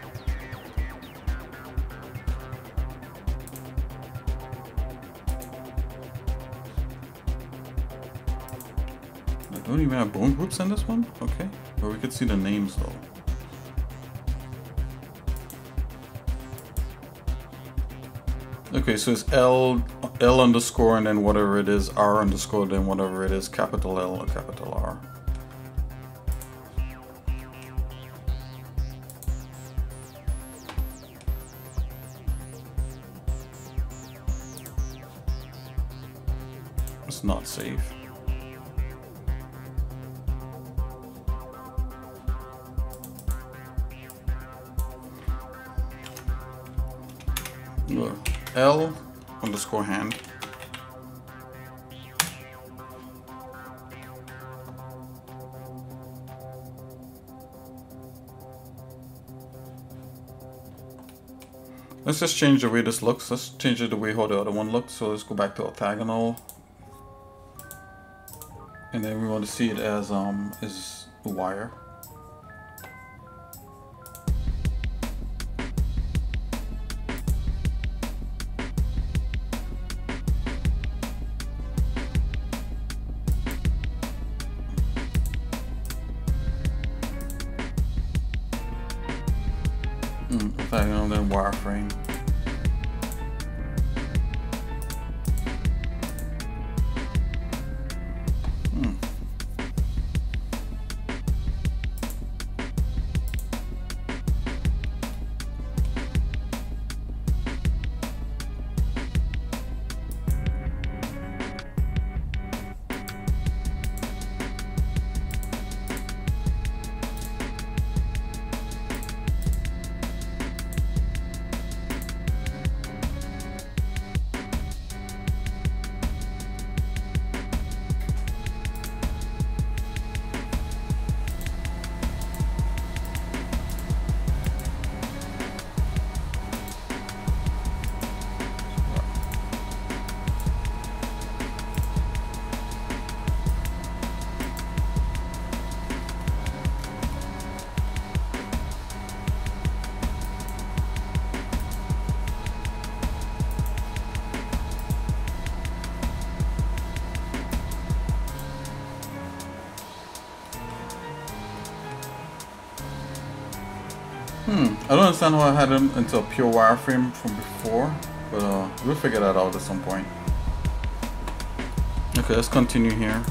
I don't even have bone groups in this one? Okay. But we could see the names though. Okay, so it's L underscore and then whatever it is, R underscore, then whatever it is, capital L or capital R. It's not safe. L underscore hand. Let's just change the way this looks. Let's change it the way how the other one looks. So let's go back to orthogonal. And then we want to see it as is a wire. Orthogonal, then wireframe. I don't understand how I had him into a pure wireframe from before, but we'll figure that out at some point. Okay, let's continue here.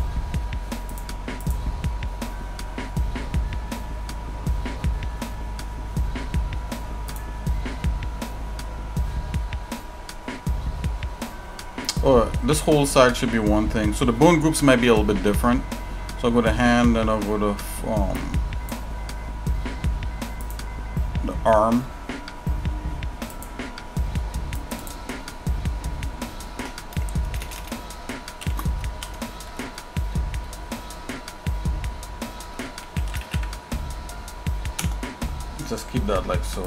Oh, this whole side should be one thing. So the bone groups might be a little bit different. So I'll go to hand, then I'll go to the arm. Just keep that like so.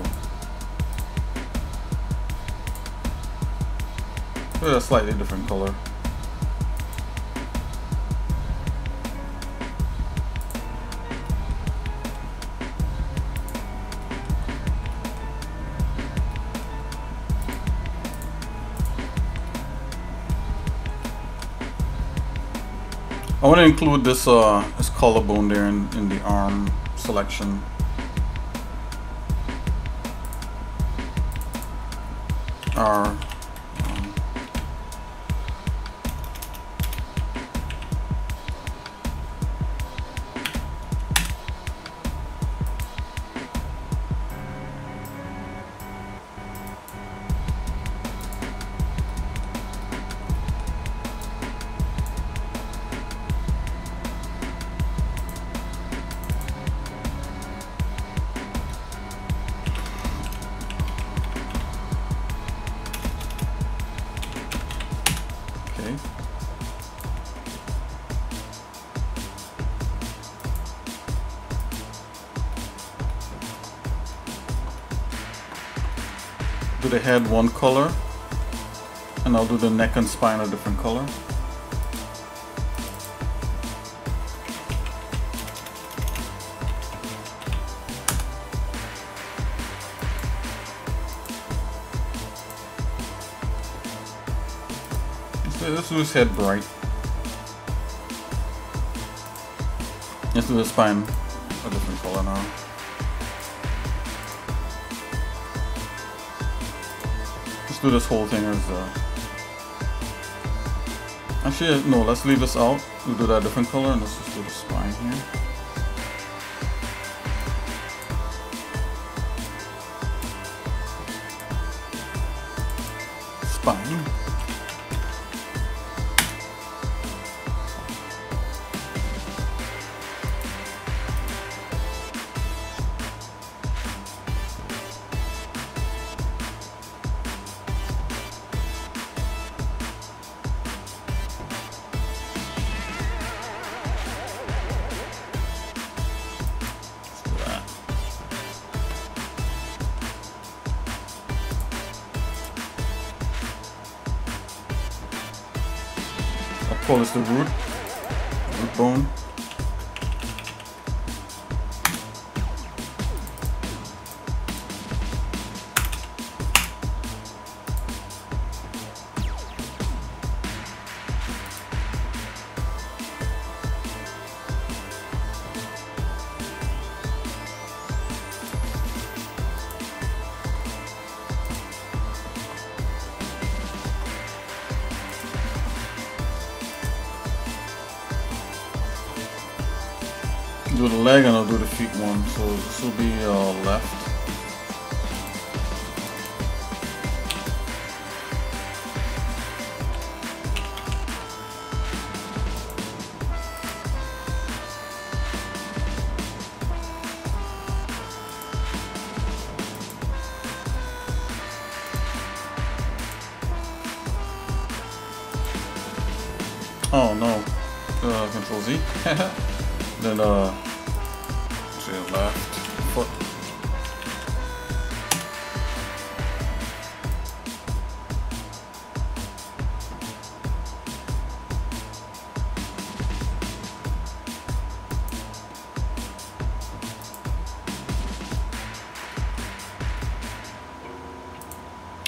With a slightly different color. I want to include this collarbone there in the arm selection. R. do the head one color, and I'll do the neck and spine a different color. Let's do his head bright. Let's do the spine a different color now. Let's do this whole thing as actually no, let's leave this out. We'll do that different color and let's just do the spine here. Spine. Call this the root bone. Do the leg and I'll do the feet one. So this will be left. Oh no, Control Z. Then to the left foot.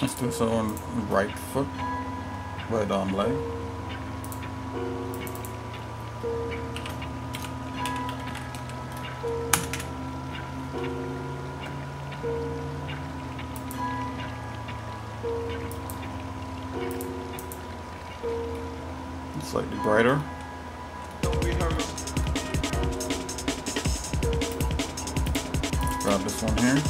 Let's do this on right foot, right arm leg. Slightly brighter. Grab this one here.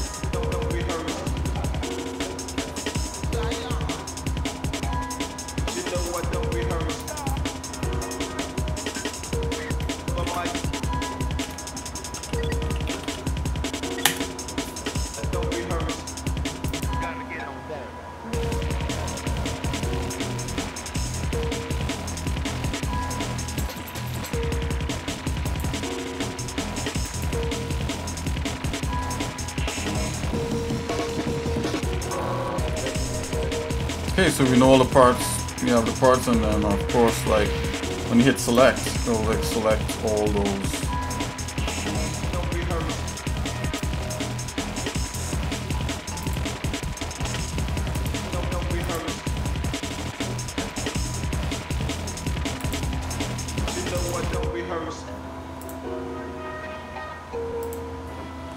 Okay, so we know all the parts, we have the parts, and then of course, like, when you hit select, it'll like select all those.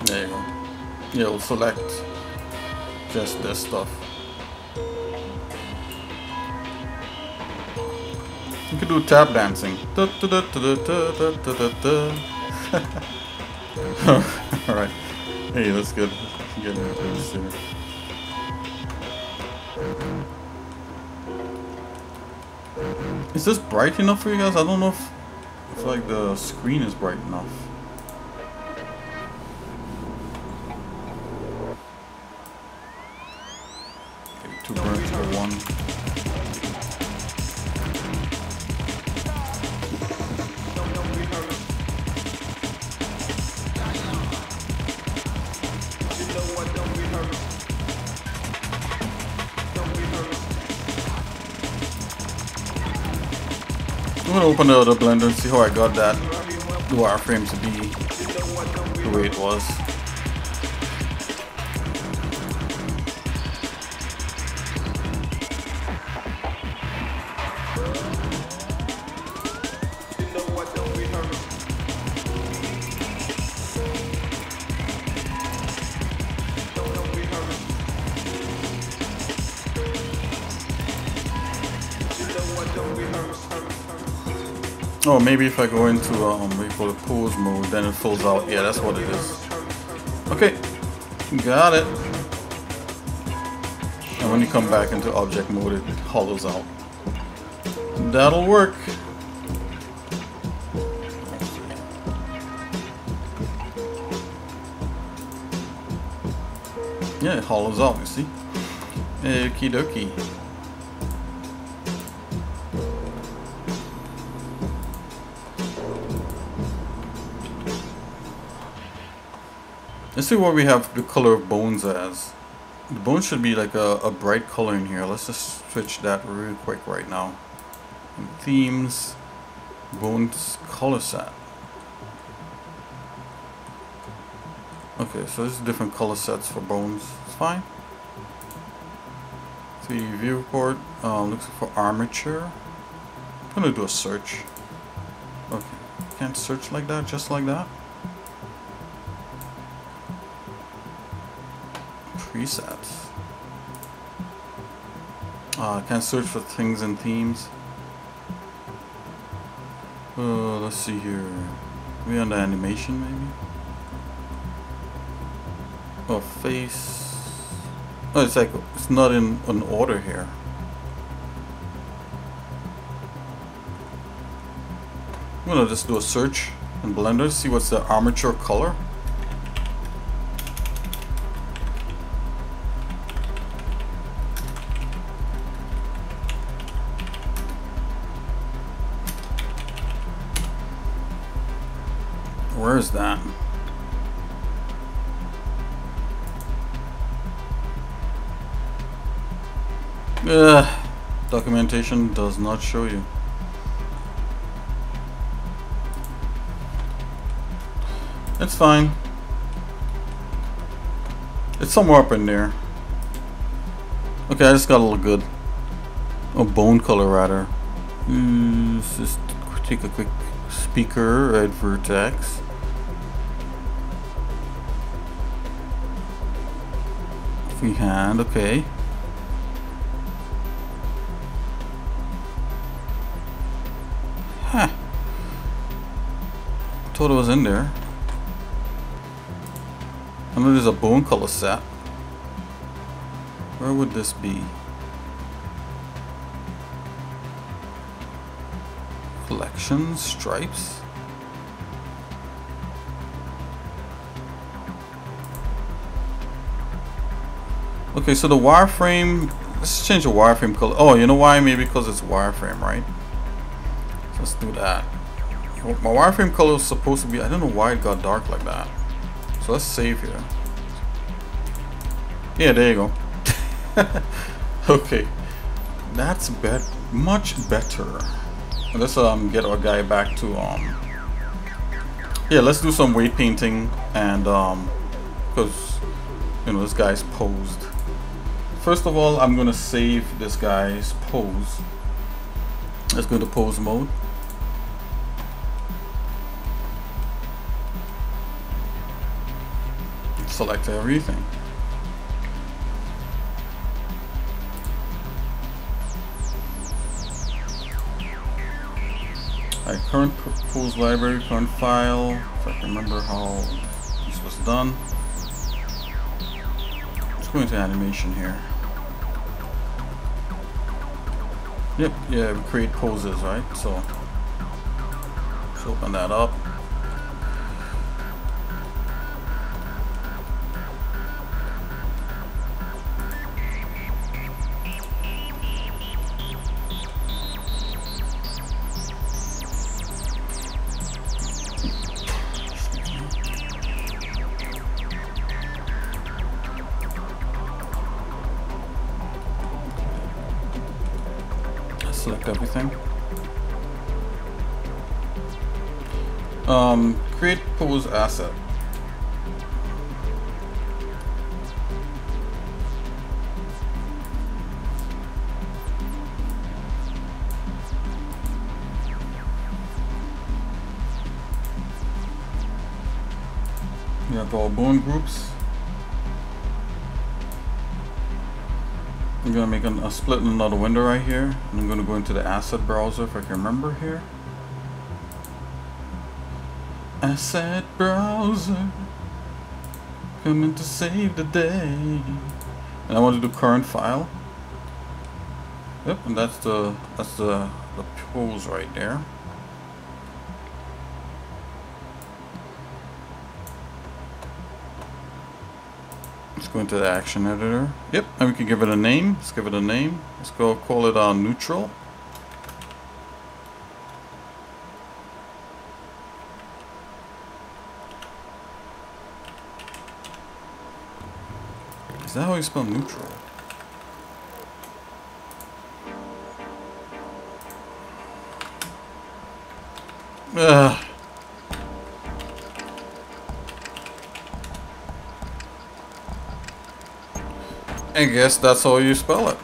There you go. Yeah, it'll select just this stuff. You could do tap dancing. Alright. Hey, that's good. Get into this here. Is this bright enough for you guys? I don't know if like the screen is bright enough. Okay, 2 burns for 1. I'm gonna open the other blender and see how I got that wireframe to be the way it was. Oh, maybe if I go into what you call it, pose mode, then it folds out. Yeah, that's what it is. Okay, got it. And when you come back into object mode, it hollows out. That'll work. Yeah, it hollows out, you see? Okie dokie. Let's see what we have the color of bones as. The bones should be like a bright color in here. Let's just switch that real quick right now. And themes, bones color set. Okay, so this is different color sets for bones. It's fine. 3D viewport. Looks for armature. I'm gonna do a search. Okay, can't search like that, just like that. Presets. I can't search for things and themes. Let's see here. We on the animation maybe? Oh, face. Oh, it's like it's not in an order here. I'm gonna just do a search in Blender, see what's the armature color. Where is that? Documentation does not show you. It's fine. It's somewhere up in there. Okay, I just got a little good. Oh, bone color rather. Let's just take a quick speaker, red vertex. Freehand, okay. Huh. Thought it was in there. I know there's a bone color set. Where would this be? Collections, stripes. Okay, so the wireframe, let's change the wireframe color. Oh, you know why? Maybe because it's wireframe, right? So let's do that. My wireframe color is supposed to be, I don't know why it got dark like that. So let's save here. Yeah, there you go. Okay, that's much better. Let's get our guy back to yeah, let's do some weight painting and because you know this guy's posed. First of all, I'm gonna save this guy's pose. Let's go to pose mode. Select everything. Alright, current pose library, current file. If I can remember how this was done. Let's go into animation here. Yep, yeah, we create poses, right? So let's open that up. Select everything. Create pose asset. We have our bone groups. I'm gonna make a split in another window right here, and I'm gonna go into the asset browser if I can remember here. Asset browser, coming to save the day. And I want to do current file. Yep, and that's the pose right there. Let's go into the action editor. Yep, and we can give it a name. Let's give it a name. Let's go call it neutral. Is that how you spell neutral? Ugh. I guess that's how you spell it.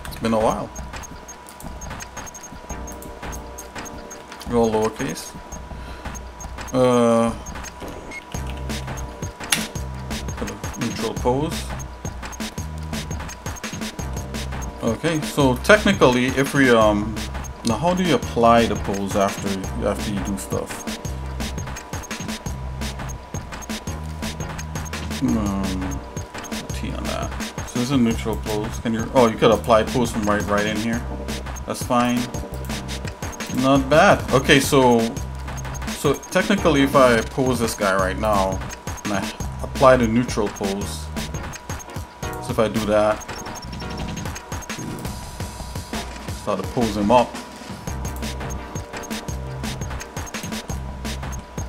It's been a while. All lowercase. Neutral pose. Okay, so technically, if we now how do you apply the pose after you do stuff? T on that. So this is a neutral pose. Can you? Oh, you could apply pose from right in here. That's fine. Not bad. Okay, so technically, if I pose this guy right now and I apply the neutral pose, so if I do that, start to pose him up.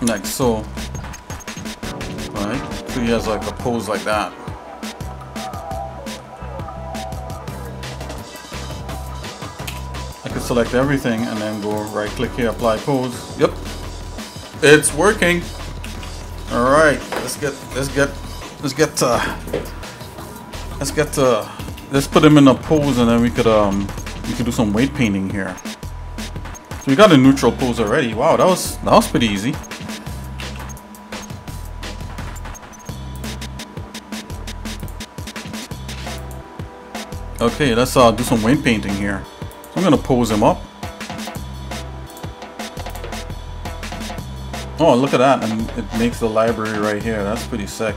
Like so. Right? So he has like a pose like that. I could select everything and then go right click here, apply pose. Yep. It's working. Alright, let's put him in a pose and then we could do some weight painting here. So we got a neutral pose already. Wow, that was pretty easy. Okay, let's do some weight painting here. So I'm gonna pose him up. Oh, look at that, and it makes the library right here. That's pretty sick.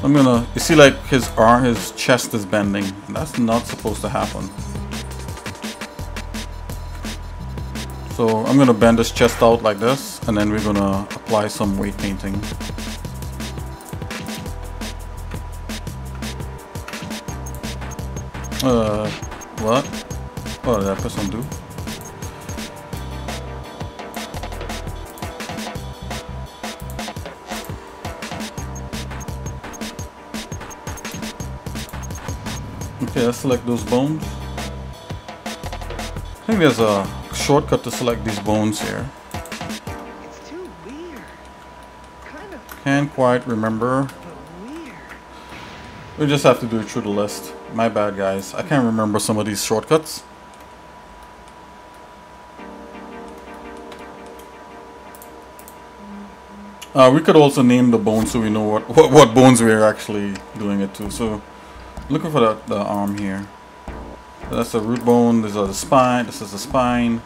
You see like his chest is bending. That's not supposed to happen. So I'm gonna bend his chest out like this, and then we're gonna apply some weight painting. What? What did that person do? Okay, let's select those bones. I think there's a shortcut to select these bones here. It's too weird. Kind of. Can't quite remember. Weird. We just have to do it through the list. My bad, guys. I can't remember some of these shortcuts. We could also name the bones so we know what bones we're actually doing it to. So, looking for the arm here. So that's the root bone. These are the spine. This is the spine.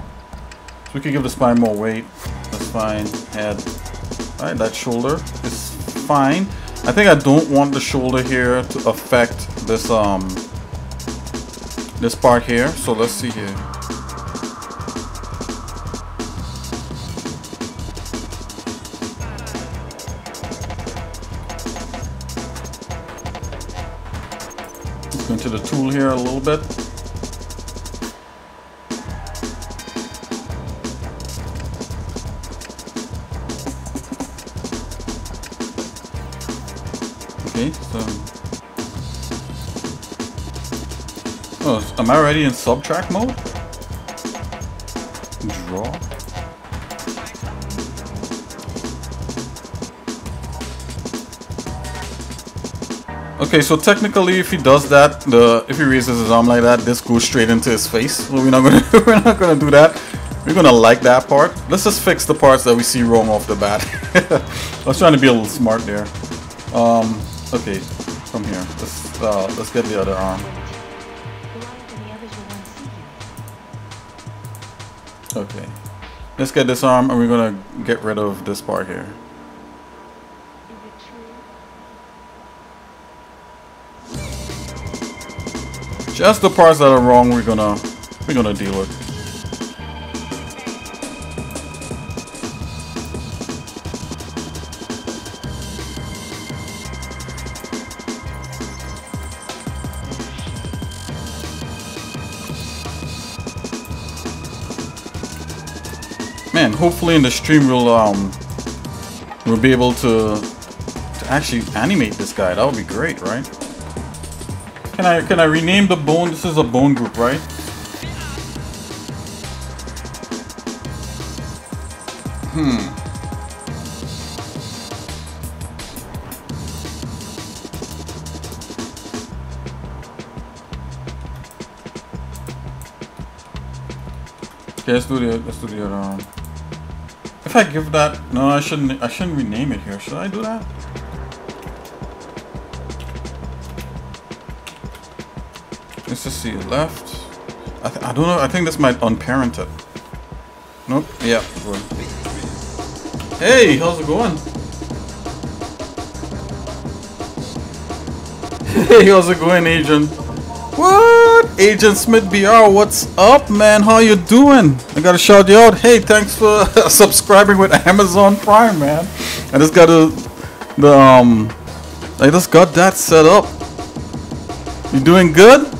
So we can give the spine more weight. That's fine. Head. All right, that shoulder is fine. I think I don't want the shoulder here to affect this this part here. So let's see here. Let's go into the tool here a little bit. Okay, so oh, am I already in subtract mode? Draw. Okay, so technically, if he does that, if he raises his arm like that, this goes straight into his face. Well, we're not gonna we're not gonna do that. We're gonna like that part. Let's just fix the parts that we see wrong off the bat. I was trying to be a little smart there. Okay, from here, let's get the other arm. Okay, let's get this arm, and we're gonna get rid of this part here. Just the parts that are wrong, we're gonna deal with. Man, hopefully in the stream we'll be able to actually animate this guy. That would be great, right? Can I rename the bone? This is a bone group, right? Okay, let's do the other arm. If I give that, no, I shouldn't rename it here. Should I do that? Let's just see left. I don't know. I think this might unparent it. Nope. Yeah. Good. Hey, how's it going? Hey, how's it going, Agent? What? Agent Smith BR, what's up, man? How you doing? I gotta shout you out. Hey, thanks for subscribing with Amazon Prime, man. I just got I just got that set up. You doing good?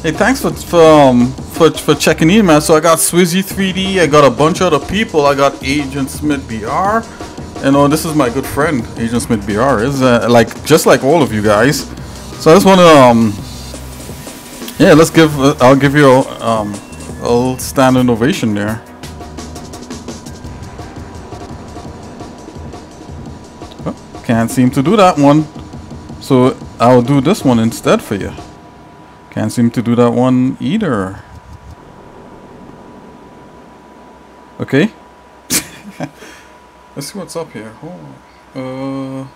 Hey, thanks for checking in, man. So I got Swizzy 3D. I got a bunch of other people. I got Agent Smith BR. And this is my good friend, Agent Smith BR. Is just like all of you guys. So I just want to yeah, I'll give you a little standing ovation there. Oh, can't seem to do that one. So I'll do this one instead for you. Can't seem to do that one either. Okay. Let's see what's up here. Oh.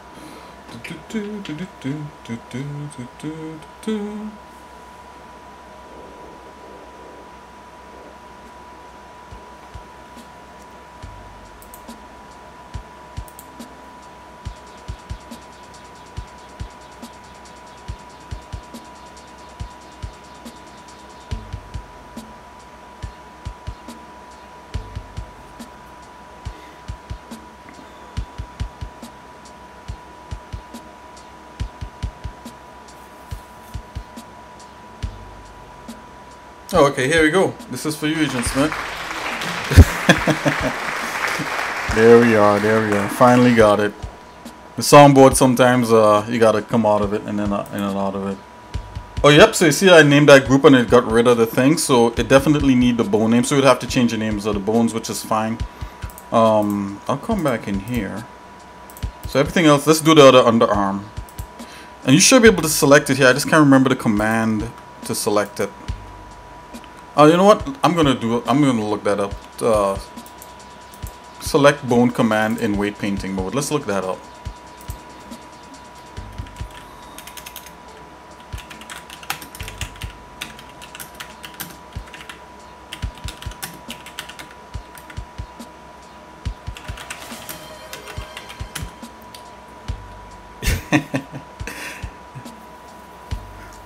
Oh, okay, here we go. This is for you, Agent Smith. There we are. Finally got it. The songboard sometimes you gotta come out of it and then in and out of it. Oh, yep. So you see, I named that group and it got rid of the thing. So it definitely need the bone name. So we'd have to change the names of the bones, which is fine. I'll come back in here. So everything else, let's do the other underarm. And you should be able to select it here. I just can't remember the command to select it. Oh, you know what? I'm gonna look that up. Select bone command in weight painting mode. Let's look that up.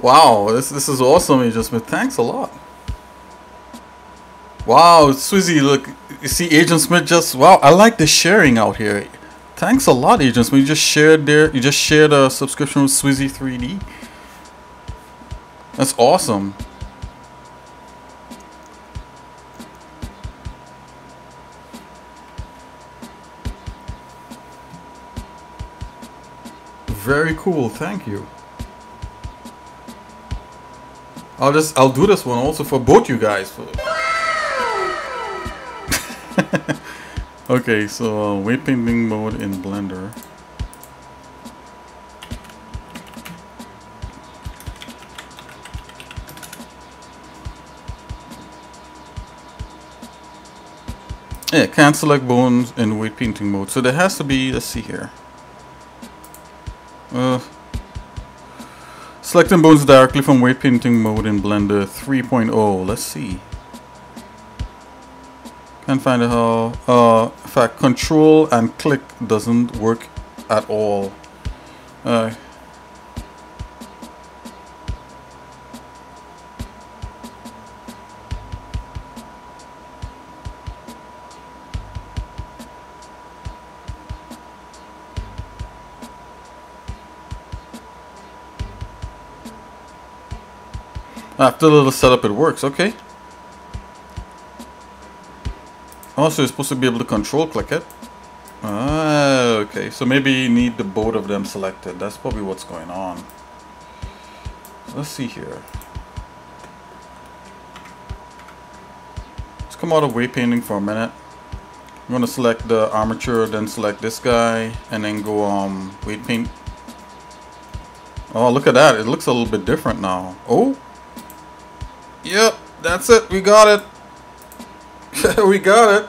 Wow, this is awesome, Agent Smith. Thanks a lot. Wow, Swizzy, look, you see Agent Smith just, wow, I like the sharing out here. Thanks a lot, Agent Smith. You just shared a subscription with Swizzy 3D. That's awesome. Very cool, thank you. I'll do this one also for both you guys. Okay, so weight painting mode in Blender. Yeah, can't select bones in weight painting mode. So there has to be, let's see here. Selecting bones directly from weight painting mode in Blender 3.0. Let's see. Can't find out how. In fact, control and click doesn't work at all. After a little setup, it works. Okay. Also, you're supposed to be able to control click it. Okay. So maybe you need the both of them selected. That's probably what's going on. So let's see here. Let's come out of weight painting for a minute. I'm going to select the armature, then select this guy, and then go weight paint. Oh, look at that. It looks a little bit different now. Oh. Yep, that's it. We got it. We got it.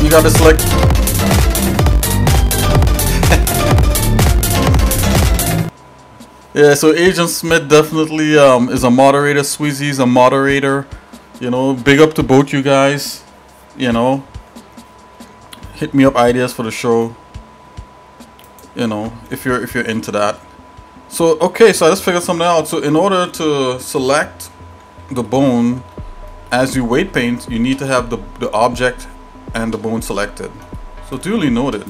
You got to select. Yeah, so Agent Smith definitely is a moderator. Sweezy's a moderator. You know, big up to both you guys. You know, hit me up ideas for the show. You know, if you're into that. So okay, so let's figure something out. So in order to select the bone as you weight paint, you need to have the object and the bone selected. So duly noted.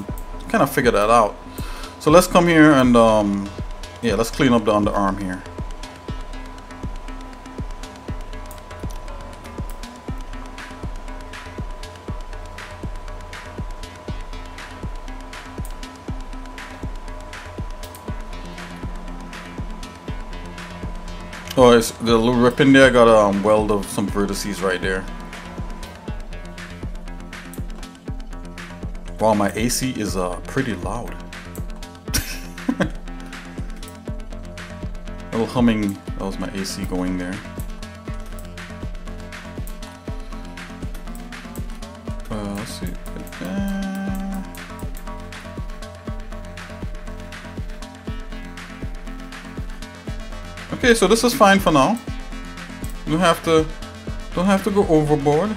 Kind of figure that out. So let's come here and yeah, let's clean up the underarm here. Oh, it's the little rip in there. I got a weld of some vertices right there. Wow, my AC is pretty loud. Little humming. That was my AC going there. Let's see. Okay, so this is fine for now. You don't have to go overboard.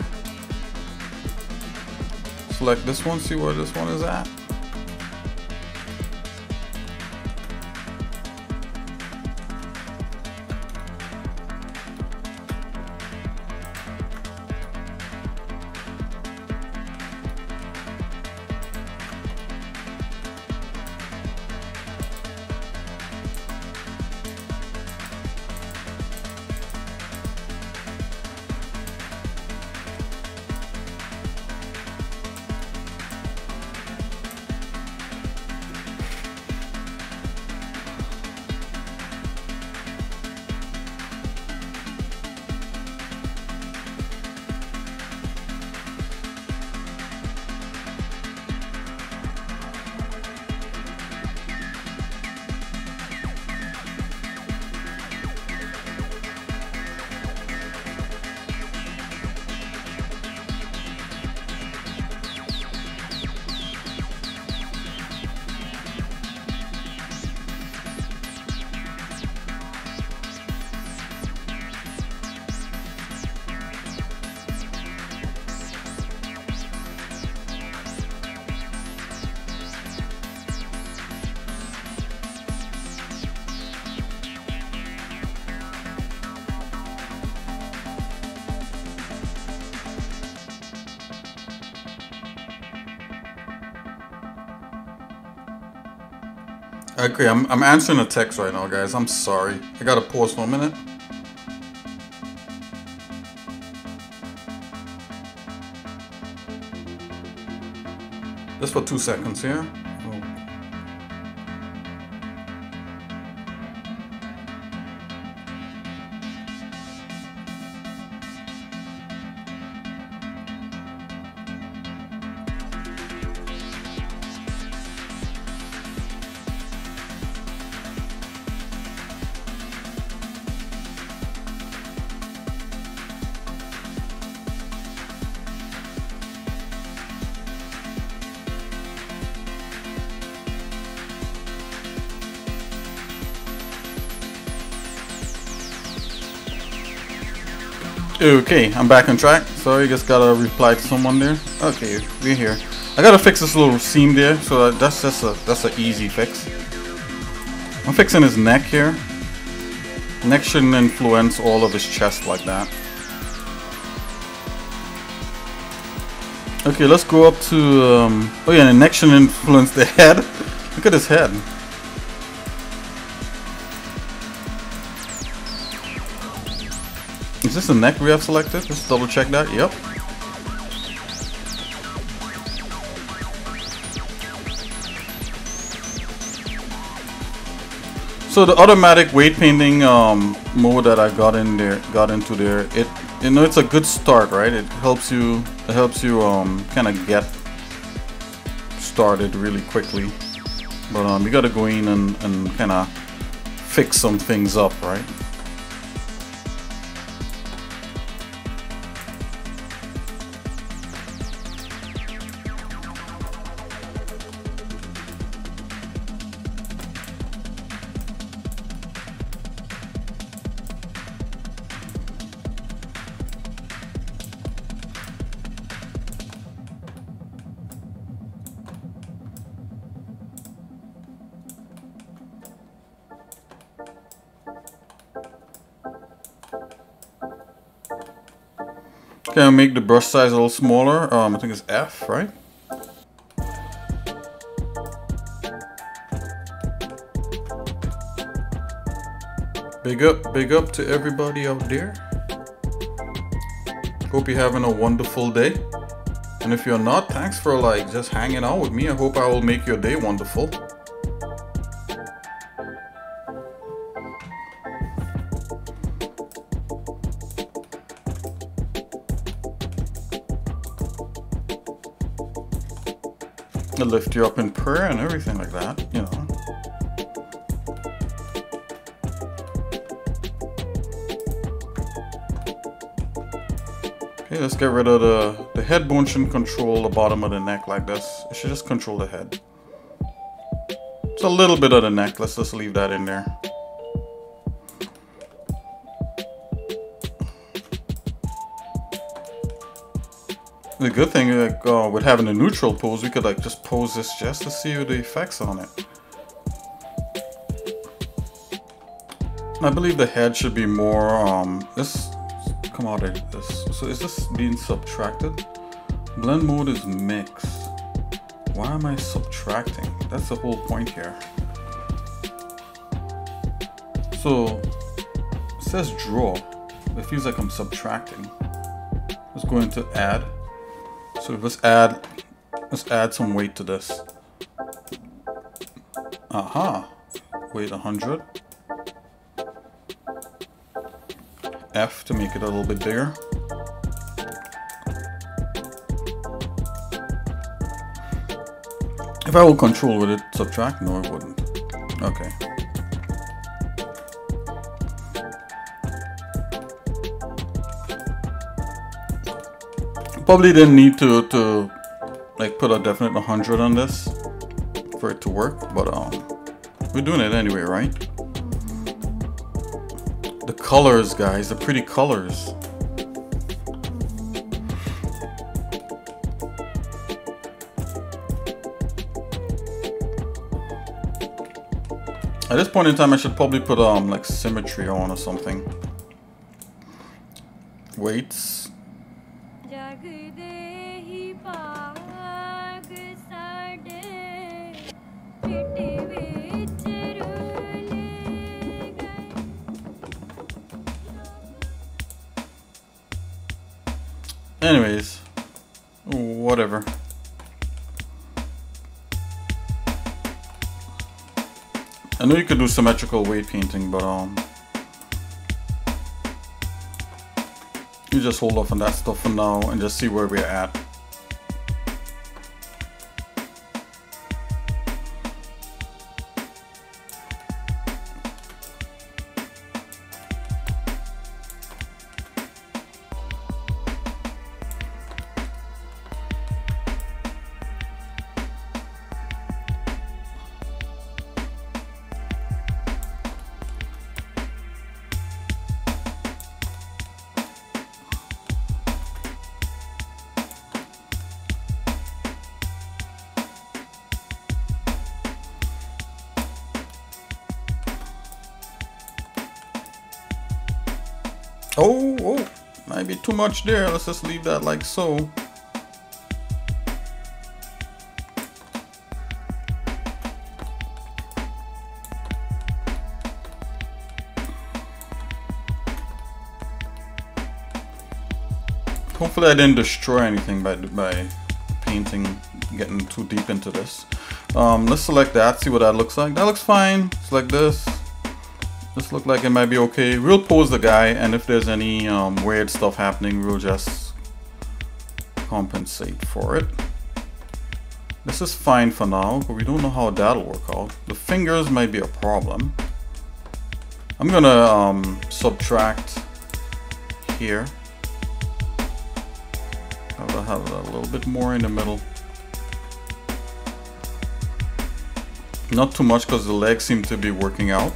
Select this one, see where this one is at. Okay, I'm answering a text right now, guys. I'm sorry. I gotta pause for a minute. Just for 2 seconds here. Okay, I'm back on track. Sorry, just gotta reply to someone there. Okay, we're here. I gotta fix this little seam there, so that's just that's an easy fix. I'm fixing his neck here. Neck shouldn't influence all of his chest like that. Okay, let's go up to oh yeah, the neck shouldn't influence the head. Look at his head. Is this the neck we have selected? Let's double check that. Yep. So the automatic weight painting mode that I got into there, it's a good start, right? It helps you kind of get started really quickly. But you gotta go in and kind of fix some things up, right? Okay, I'll make the brush size a little smaller. I think it's F, right? Big up to everybody out there. Hope you're having a wonderful day. And if you're not, thanks for like just hanging out with me. I hope I will make your day wonderful. I'll lift you up in prayer and everything like that, you know. Okay, let's get rid of the head bone. Shouldn't control the bottom of the neck like this. It should just control the head. It's a little bit of the neck. Let's just leave that in there. The good thing, like, with having a neutral pose, we could like just pose this just to see the effects on it. I believe the head should be more, this come out of this. So is this being subtracted? Blend mode is mix. Why am I subtracting? That's the whole point here. So it says draw. It feels like I'm subtracting. Let's go into add. So let's add some weight to this. Aha. Weight 100. F to make it a little bit bigger. If I will control, would it subtract? No, it wouldn't. Okay. Probably didn't need to like put a definite 100 on this for it to work, but we're doing it anyway, right? The colors, guys, the pretty colors. At this point in time, I should probably put like symmetry on or something. Weights. Anyways, whatever. I know you could do symmetrical weight painting, but you just hold off on that stuff for now and just see where we're at. Oh, might be too much there. Let's just leave that like so. Hopefully I didn't destroy anything by painting, getting too deep into this. Let's select that, see what that looks like. That looks fine. Select this. This looks like it might be okay. We'll pose the guy, and if there's any weird stuff happening, we'll just compensate for it. This is fine for now, but we don't know how that'll work out. The fingers might be a problem. I'm gonna subtract here. I'll have a little bit more in the middle. Not too much because the legs seem to be working out.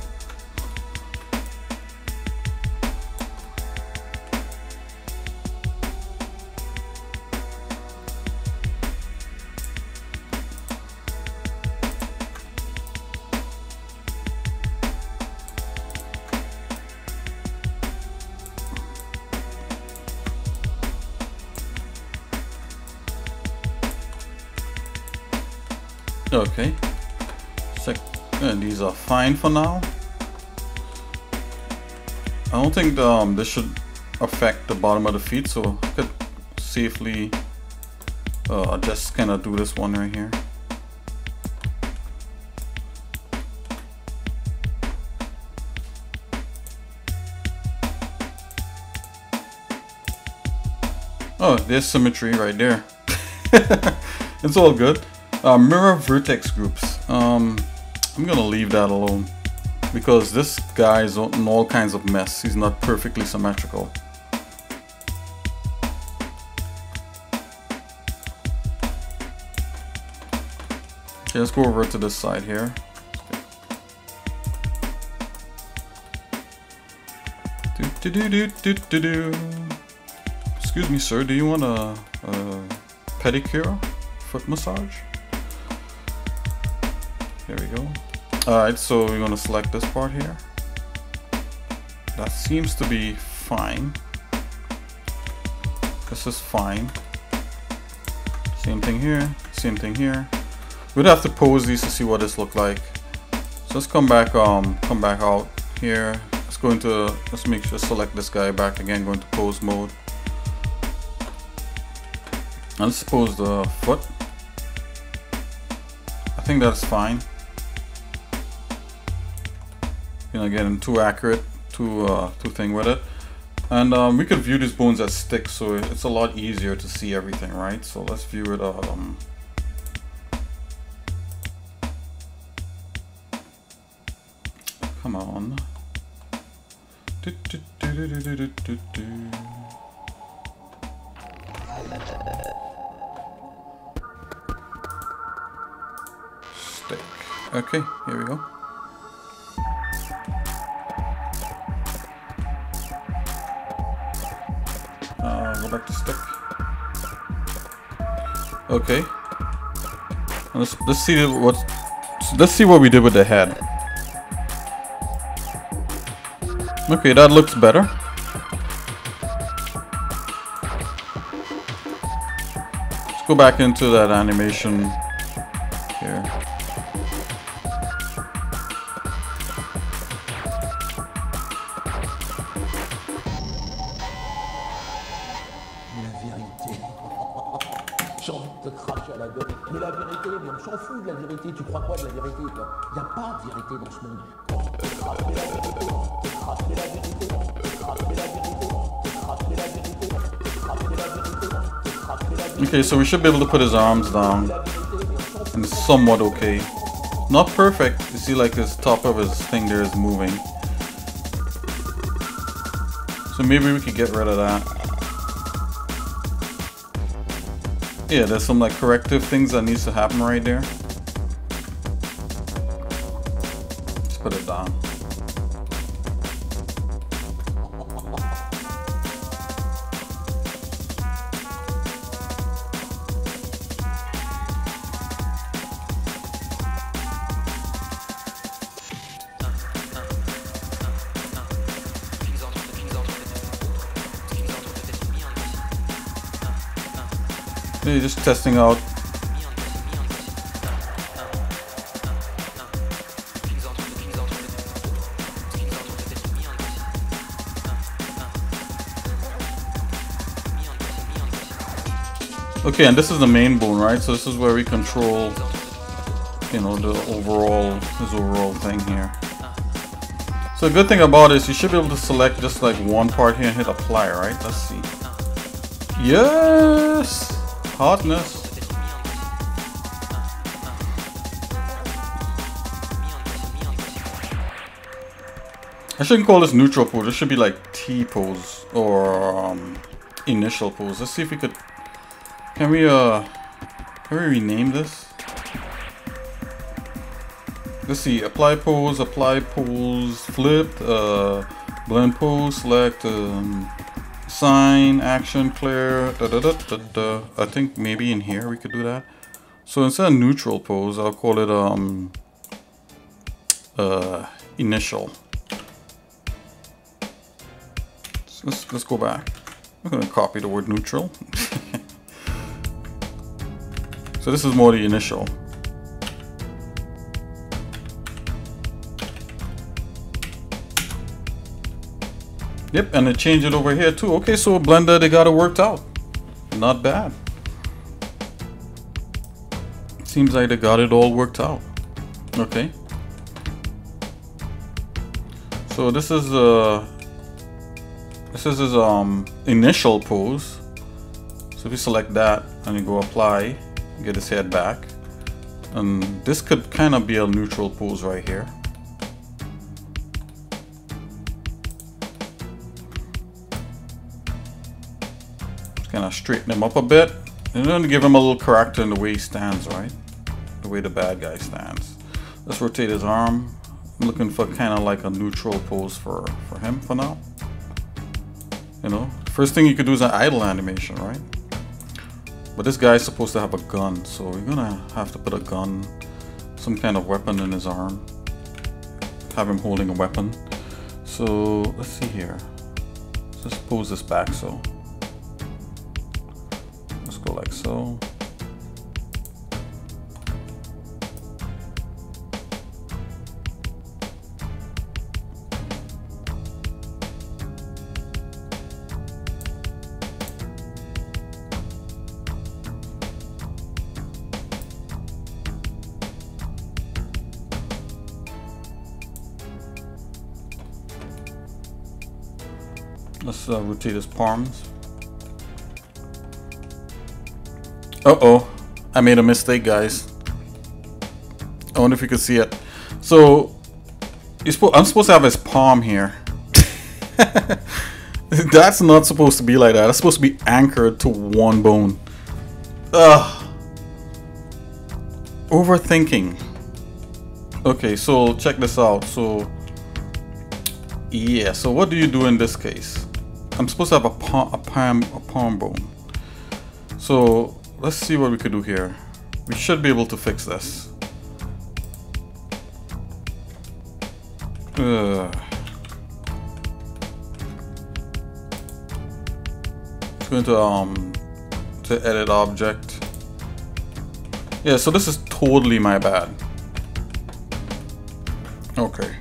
Okay, and these are fine for now. I don't think this should affect the bottom of the feet, so I could safely just kind of do this one right here. Oh, there's symmetry right there. It's all good. Mirror vertex groups. I'm gonna leave that alone because this guy is in all kinds of mess. He's not perfectly symmetrical. Okay, let's go over to this side here. Excuse me, sir. Do you want a pedicure, foot massage? There we go. Alright, so we're going to select this part here. That seems to be fine. This is fine. Same thing here, same thing here. We'd have to pose these to see what this look like. So let's come back out here. Let's make sure select this guy back again, go into pose mode. And let's pose the foot. I think that's fine. You know, getting too accurate, too thing with it. And we could view these bones as sticks, so it's a lot easier to see everything, right? So let's view it. Come on. Stick. Okay, here we go. Go back to stick. Okay. Let's see what we did with the head. Okay, that looks better. Let's go back into that animation here. J'ai envie de te cracher à la gueule. Mais la vérité, mais on s'en fout de la vérité. Tu crois quoi de la vérité, toi? Y a pas de vérité dans ce monde. Okay, so we should be able to put his arms down. And it's somewhat okay. Not perfect. You see, like, his top of his thing there is moving. So maybe we could get rid of that. Yeah, there's some like corrective things that needs to happen right there. Let's put it down. You're just testing out. Okay, and this is the main bone, right? So this is where we control, you know, the overall, this overall thing here. So the good thing about it is you should be able to select just like one part here and hit apply, right? Let's see. Yes! Hotness. I shouldn't call this neutral pose. It should be like T pose or initial pose. Let's see if we could. Can we rename this? Let's see. Apply pose, flipped, blend pose, select, sign, action, clear. I think maybe in here we could do that. So instead of neutral pose, I'll call it initial. So let's go back. I'm gonna copy the word neutral. So this is more the initial. Yep, and they changed it over here too. Okay, so Blender, they got it worked out. Not bad. Seems like they got it all worked out. Okay. So this is his initial pose. So if you select that and you go apply, get his head back, and this could kind of be a neutral pose right here. Just kind of straighten him up a bit, and then give him a little character in the way he stands, right? The way the bad guy stands. Let's rotate his arm. I'm looking for kind of like a neutral pose for him for now. You know, first thing you could do is an idle animation, right? But this guy's supposed to have a gun, so we're gonna have to put a gun, some kind of weapon in his arm. Have him holding a weapon. So let's see here. Let's pose this back so. Let's go like so. Let's rotate his palms. Uh-oh, I made a mistake, guys. I wonder if you could see it. So, I'm supposed to have his palm here. That's not supposed to be like that. That's supposed to be anchored to one bone. Ugh. Overthinking. Okay, so check this out. So, yeah, so what do you do in this case? I'm supposed to have a palm bone. So let's see what we could do here. We should be able to fix this. Going to edit object. Yeah, so this is totally my bad. Okay.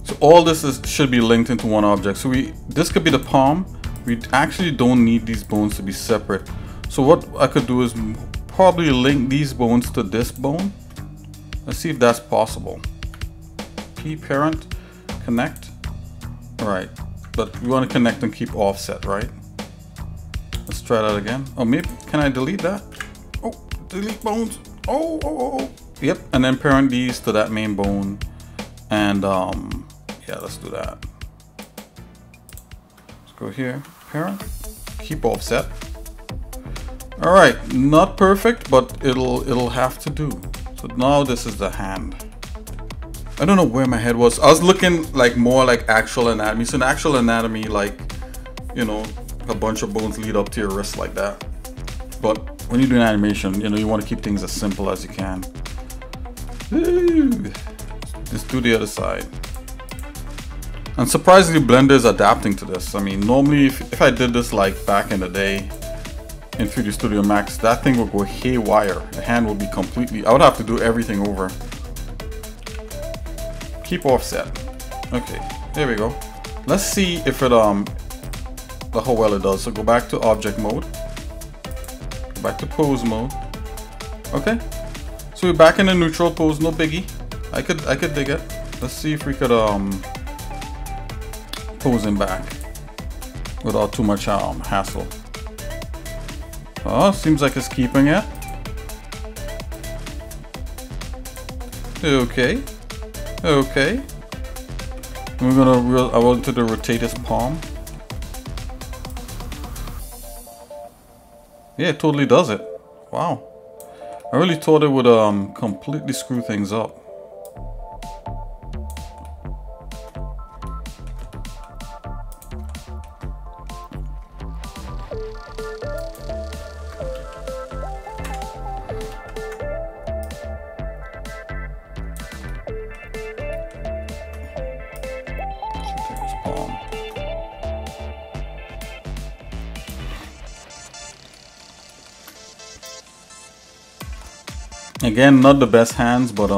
So all this should be linked into one object. So this could be the palm. We actually don't need these bones to be separate. So what I could do is probably link these bones to this bone. Let's see if that's possible. P parent, connect. All right, but we want to connect and keep offset, right? Let's try that again. Oh, maybe, can I delete that? Oh, delete bones. Oh. Yep, and then parent these to that main bone. And yeah, let's do that. Let's go here, parent, keep offset. All right, not perfect, but it'll have to do. So now this is the hand. I don't know where my head was. I was looking like more like actual anatomy. So in actual anatomy, like, you know, a bunch of bones lead up to your wrist like that. But when you do an animation, you know, you want to keep things as simple as you can. Ooh. Just do the other side. And surprisingly, Blender is adapting to this. I mean, normally if I did this like back in the day, in 3D Studio Max, that thing will go haywire. The hand will be completely, I would have to do everything over. Keep offset. Okay, there we go. Let's see if it how well it does. So go back to object mode. Go back to pose mode. Okay. So we're back in the neutral pose, no biggie. I could dig it. Let's see if we could pose him back without too much hassle. Oh, seems like it's keeping it. Okay. Okay. We're gonna I wanted to rotate his palm. Yeah, it totally does it. Wow. I really thought it would completely screw things up. Again, not the best hands, but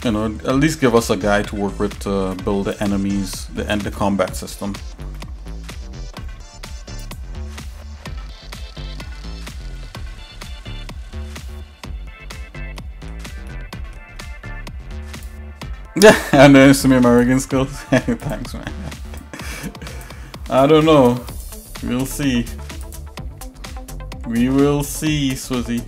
you know, at least give us a guy to work with to build the enemies, the combat system. Yeah, and then some American skills. Thanks, man. I don't know. We'll see. We will see, Swizzy.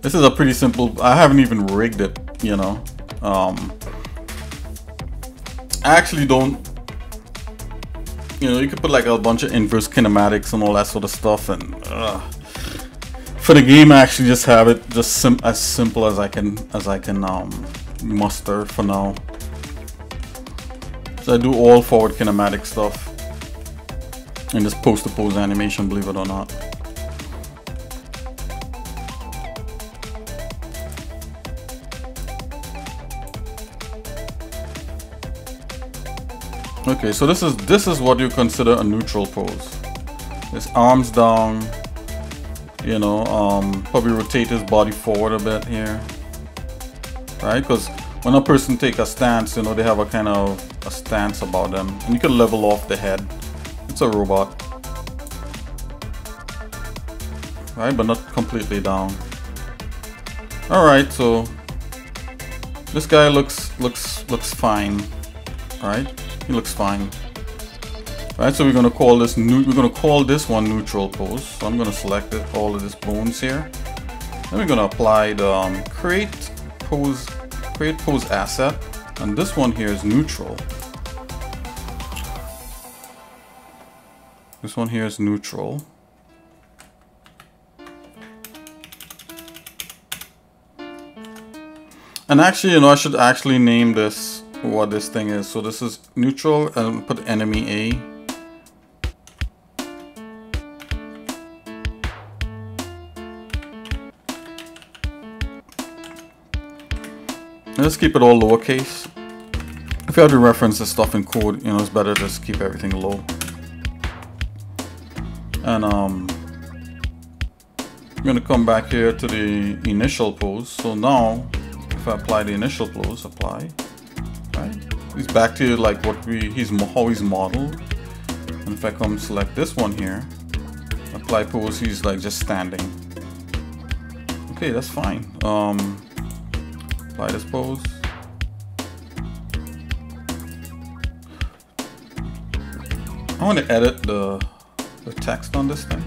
This is a pretty simple. I haven't even rigged it, you know. I actually don't. You know, you could put like a bunch of inverse kinematics and all that sort of stuff, and for the game, I actually just have it just as simple as I can muster for now. So I do all forward kinematic stuff. And just pose-to-pose animation, believe it or not. Okay, so this is what you consider a neutral pose. His arms down, you know, probably rotate his body forward a bit here, right? Because when a person take a stance, you know, they have a kind of a stance about them, and you can level off the head. It's a robot, right? But not completely down. All right, so this guy looks fine, right? He looks fine. All right, so we're gonna call this one neutral pose. So I'm gonna select it, all of these bones here. Then we're gonna apply the create pose asset, and this one here is neutral. This one here is neutral. And actually, you know, I should actually name this what this thing is. So this is neutral, and put enemy A. And let's keep it all lowercase. If you have to reference this stuff in code, you know, it's better to just keep everything low. And I'm gonna come back here to the initial pose. So now, if I apply the initial pose, apply, right? He's back to like how he's modeled. And if I come select this one here, apply pose, he's like just standing. Okay, that's fine. Apply this pose. I want to edit the text on this thing.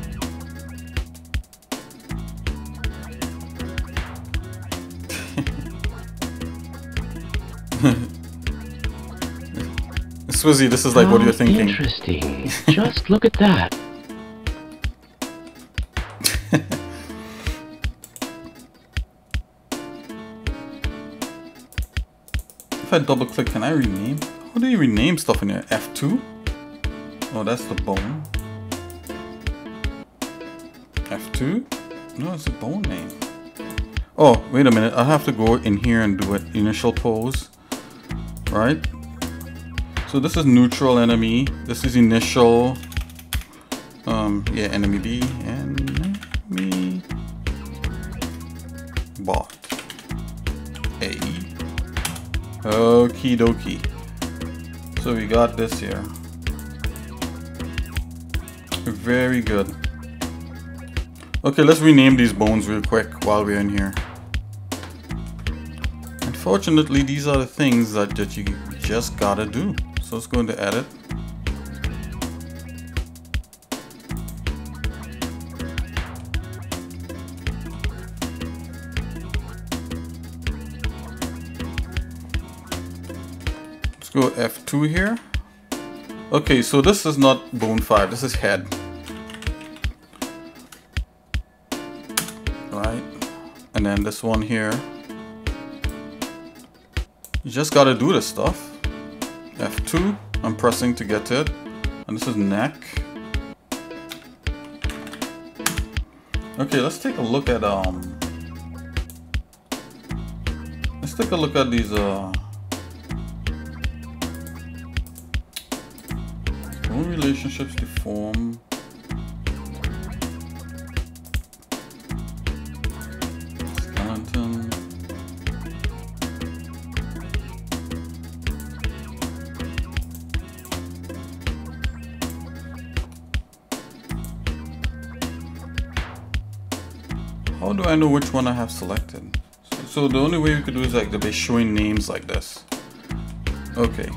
Swizzy, this is like what you're thinking. Interesting. Just look at that. If I double click, can I rename? How do you rename stuff in here? F2? Oh, that's the bone. F2? No, it's a bone name. Oh, wait a minute. I have to go in here and do it. Initial pose. Right? So this is neutral enemy. This is initial. Yeah, enemy B, enemy bot A. Okie dokie. So we got this here. Very good. Okay, let's rename these bones real quick while we're in here. Unfortunately, these are the things that you just gotta do. So let's go into edit. Let's go F2 here. Okay, so this is not bone 5, this is head. Right? And then this one here. You just gotta do this stuff. F2, I'm pressing to get to it. And this is neck. Okay, let's take a look at these bone relationships to form. Skeleton. How do I know which one I have selected? So the only way we could do is like by showing names like this. Okay.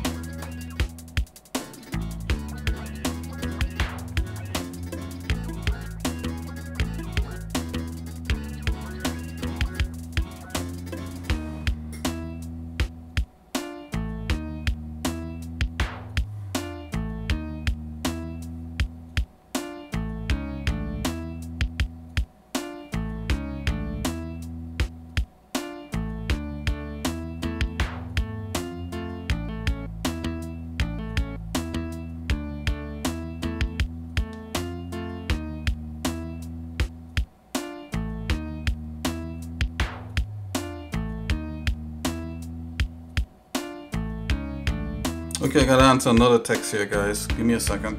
Okay, I gotta answer another text here, guys. Give me a second.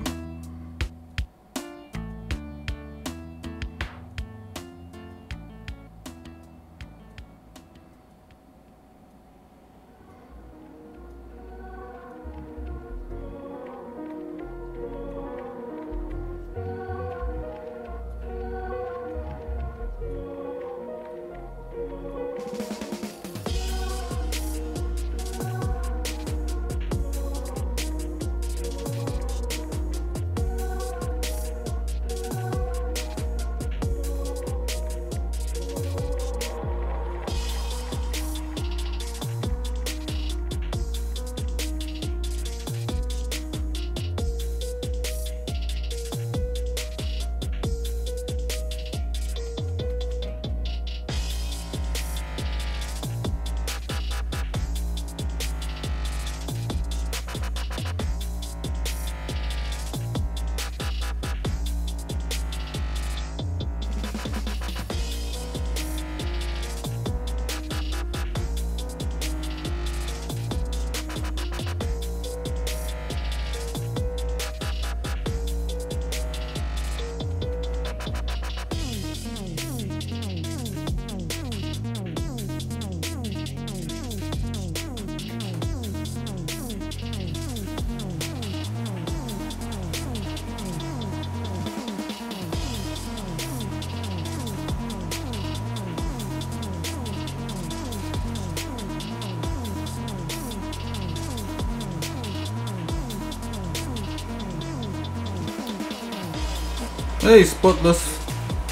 Hey, Spotless.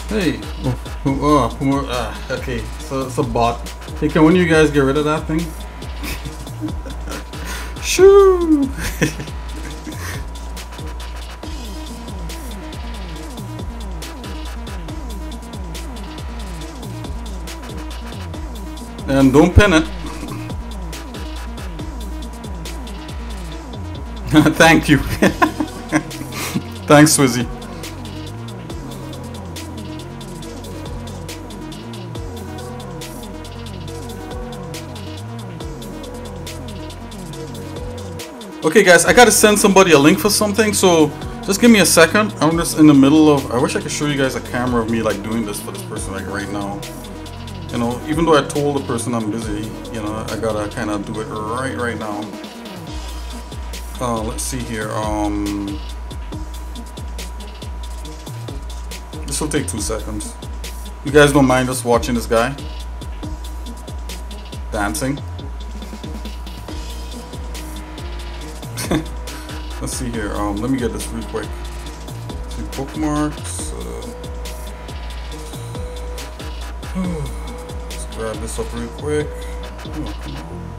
Hey. Okay. So it's a bot. Hey, can one of you guys get rid of that thing? Shoo! And don't pin it. Thank you. Thanks, Swizzy. Okay, guys, I gotta send somebody a link for something, so just give me a second. I'm just in the middle of. I wish I could show you guys a camera of me like doing this for this person like right now. You know, even though I told the person I'm busy, you know, I gotta kind of do it right now. Let's see here. This will take 2 seconds. You guys don't mind us watching this guy dancing? Let's see here. Let me get this real quick. See bookmarks. Let's grab this up real quick. Oh, come on.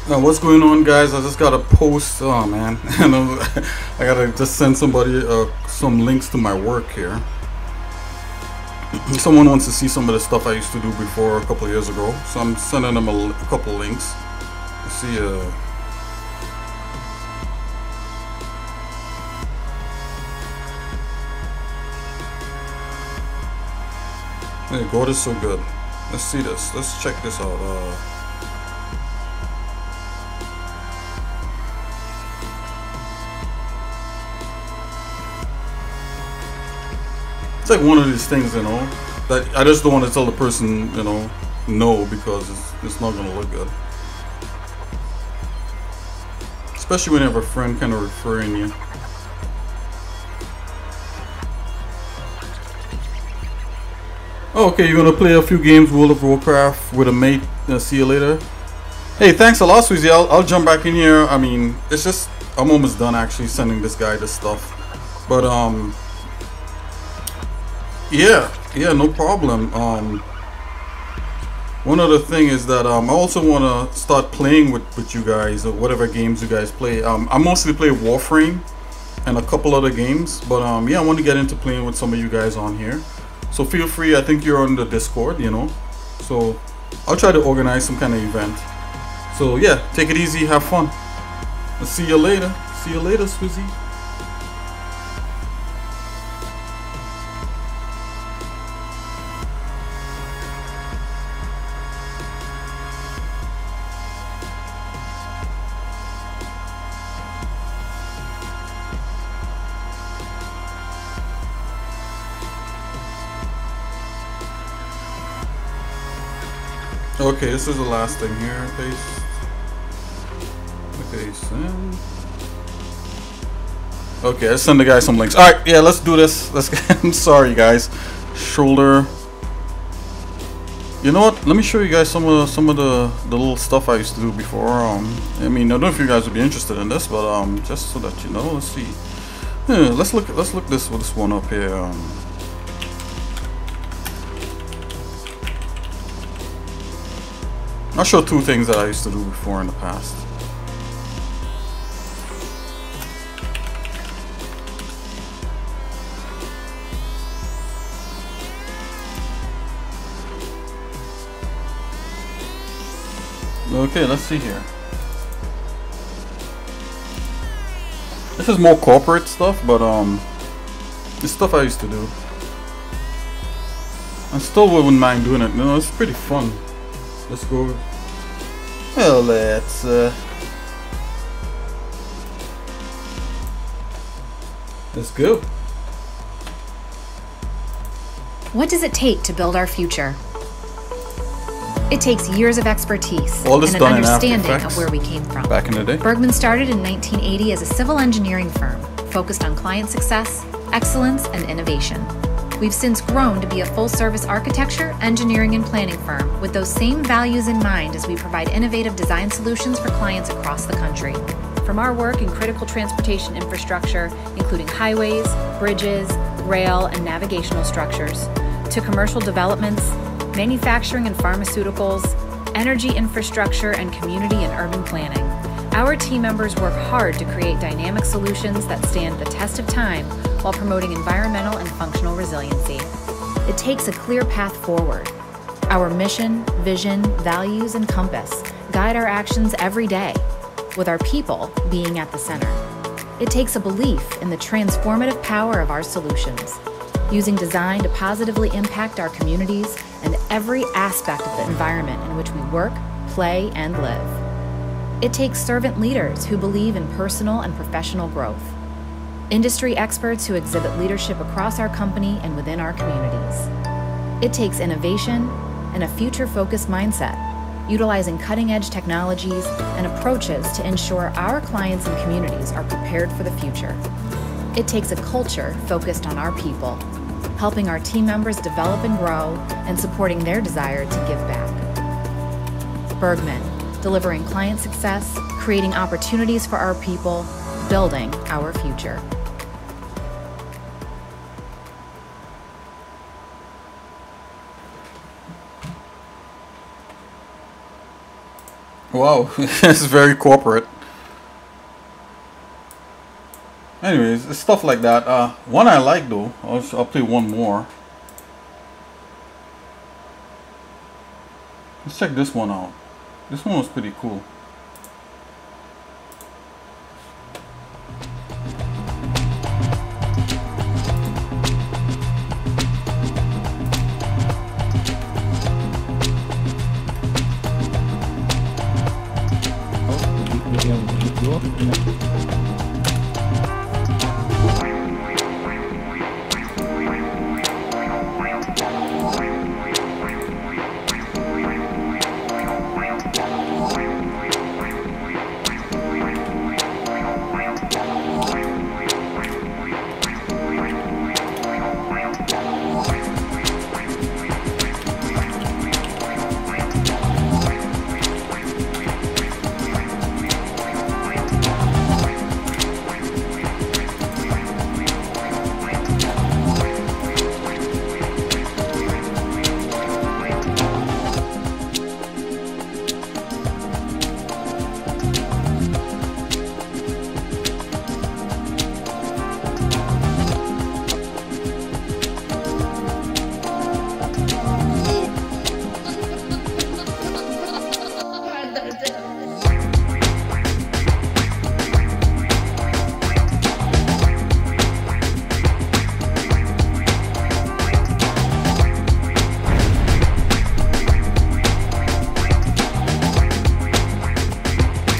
Now what's going on, guys? I just gotta post. Oh man, I gotta just send somebody some links to my work here. Someone wants to see some of the stuff I used to do before a couple of years ago, so I'm sending them a couple links. Let's see. Hey, God is so good. Let's see this. Let's check this out. It's like one of these things, you know, that I just don't want to tell the person, you know, no, because it's not going to look good. Especially when you have a friend kind of referring you. Oh, okay, you're going to play a few games World of Warcraft with a mate. See you later. Hey, thanks a lot, Sweezy. I'll jump back in here. I mean, it's just, I'm almost done actually sending this guy this stuff. But, yeah, no problem. One other thing is that I also want to start playing with you guys, or whatever games you guys play. I mostly play Warframe and a couple other games, but yeah, I want to get into playing with some of you guys on here. So feel free. I think you're on the Discord, you know. So I'll try to organize some kind of event. So yeah, take it easy, have fun. I'll see you later. See you later, Swizzy. Okay, this is the last thing here. Paste. Okay, send. Okay, let's send the guy some links. Alright, yeah, let's do this. Let's I'm sorry guys. Shoulder. You know what? Let me show you guys some of the little stuff I used to do before. I mean, I don't know if you guys would be interested in this, but just so that you know, let's see. Yeah, let's look this one up here. I'll show two things that I used to do before in the past. Okay, let's see here. This is more corporate stuff, but it's stuff I used to do. I still wouldn't mind doing it. No, it's pretty fun. Let's go. Well, let's go. What does it take to build our future? It takes years of expertise All this and an done in After understanding Effects of where we came from. back in the day. Bergman started in 1980 as a civil engineering firm focused on client success, excellence, and innovation. We've since grown to be a full-service architecture, engineering, and planning firm with those same values in mind as we provide innovative design solutions for clients across the country. From our work in critical transportation infrastructure, including highways, bridges, rail, and navigational structures, to commercial developments, manufacturing and pharmaceuticals, energy infrastructure, and community and urban planning. Our team members work hard to create dynamic solutions that stand the test of time while promoting environmental and functional resiliency. It takes a clear path forward. Our mission, vision, values, and compass guide our actions every day, with our people being at the center. It takes a belief in the transformative power of our solutions, using design to positively impact our communities and every aspect of the environment in which we work, play, and live. It takes servant leaders who believe in personal and professional growth, industry experts who exhibit leadership across our company and within our communities. It takes innovation and a future-focused mindset, utilizing cutting-edge technologies and approaches to ensure our clients and communities are prepared for the future. It takes a culture focused on our people, helping our team members develop and grow and supporting their desire to give back. Bergman, delivering client success, creating opportunities for our people, building our future. Wow, this is very corporate. Anyways, it's stuff like that. One I like though, I'll play one more. Let's check this one out. This one was pretty cool.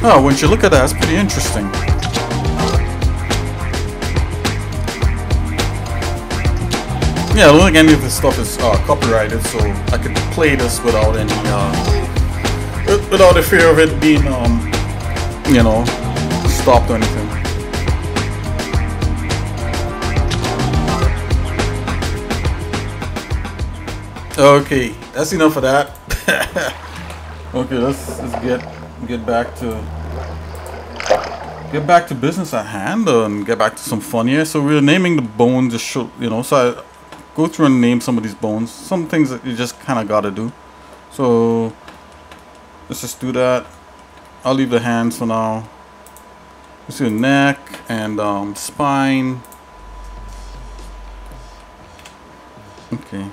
Oh, when you look at that, it's pretty interesting. Yeah, I don't think any of this stuff is copyrighted, so I could play this without any, without the fear of it being, you know, stopped or anything. Okay, that's enough of that. Okay, let's get back to business at hand and get back to some fun here. So we're naming the bones, just show, you know, so I go through and name some of these bones, some things that you just kind of gotta do. So Let's just do that. I'll leave the hands for now. Let's do neck and spine. Okay.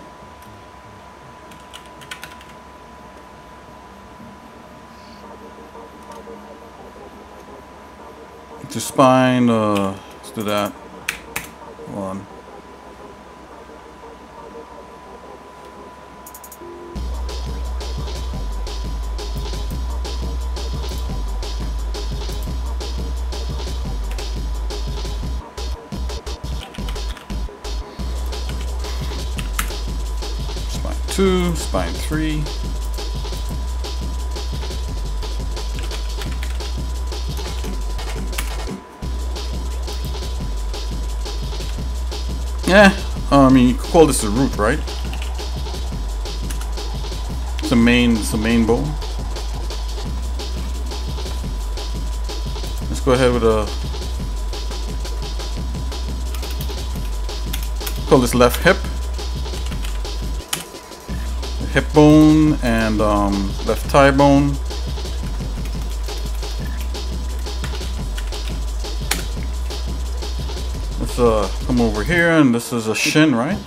To spine, let's do that. One. Spine 2, spine 3. Yeah, I mean, you could call this a root, right? It's a main bone. Let's go ahead with call this left hip. Hip bone and left thigh bone. Come over here, and this is a shin, right?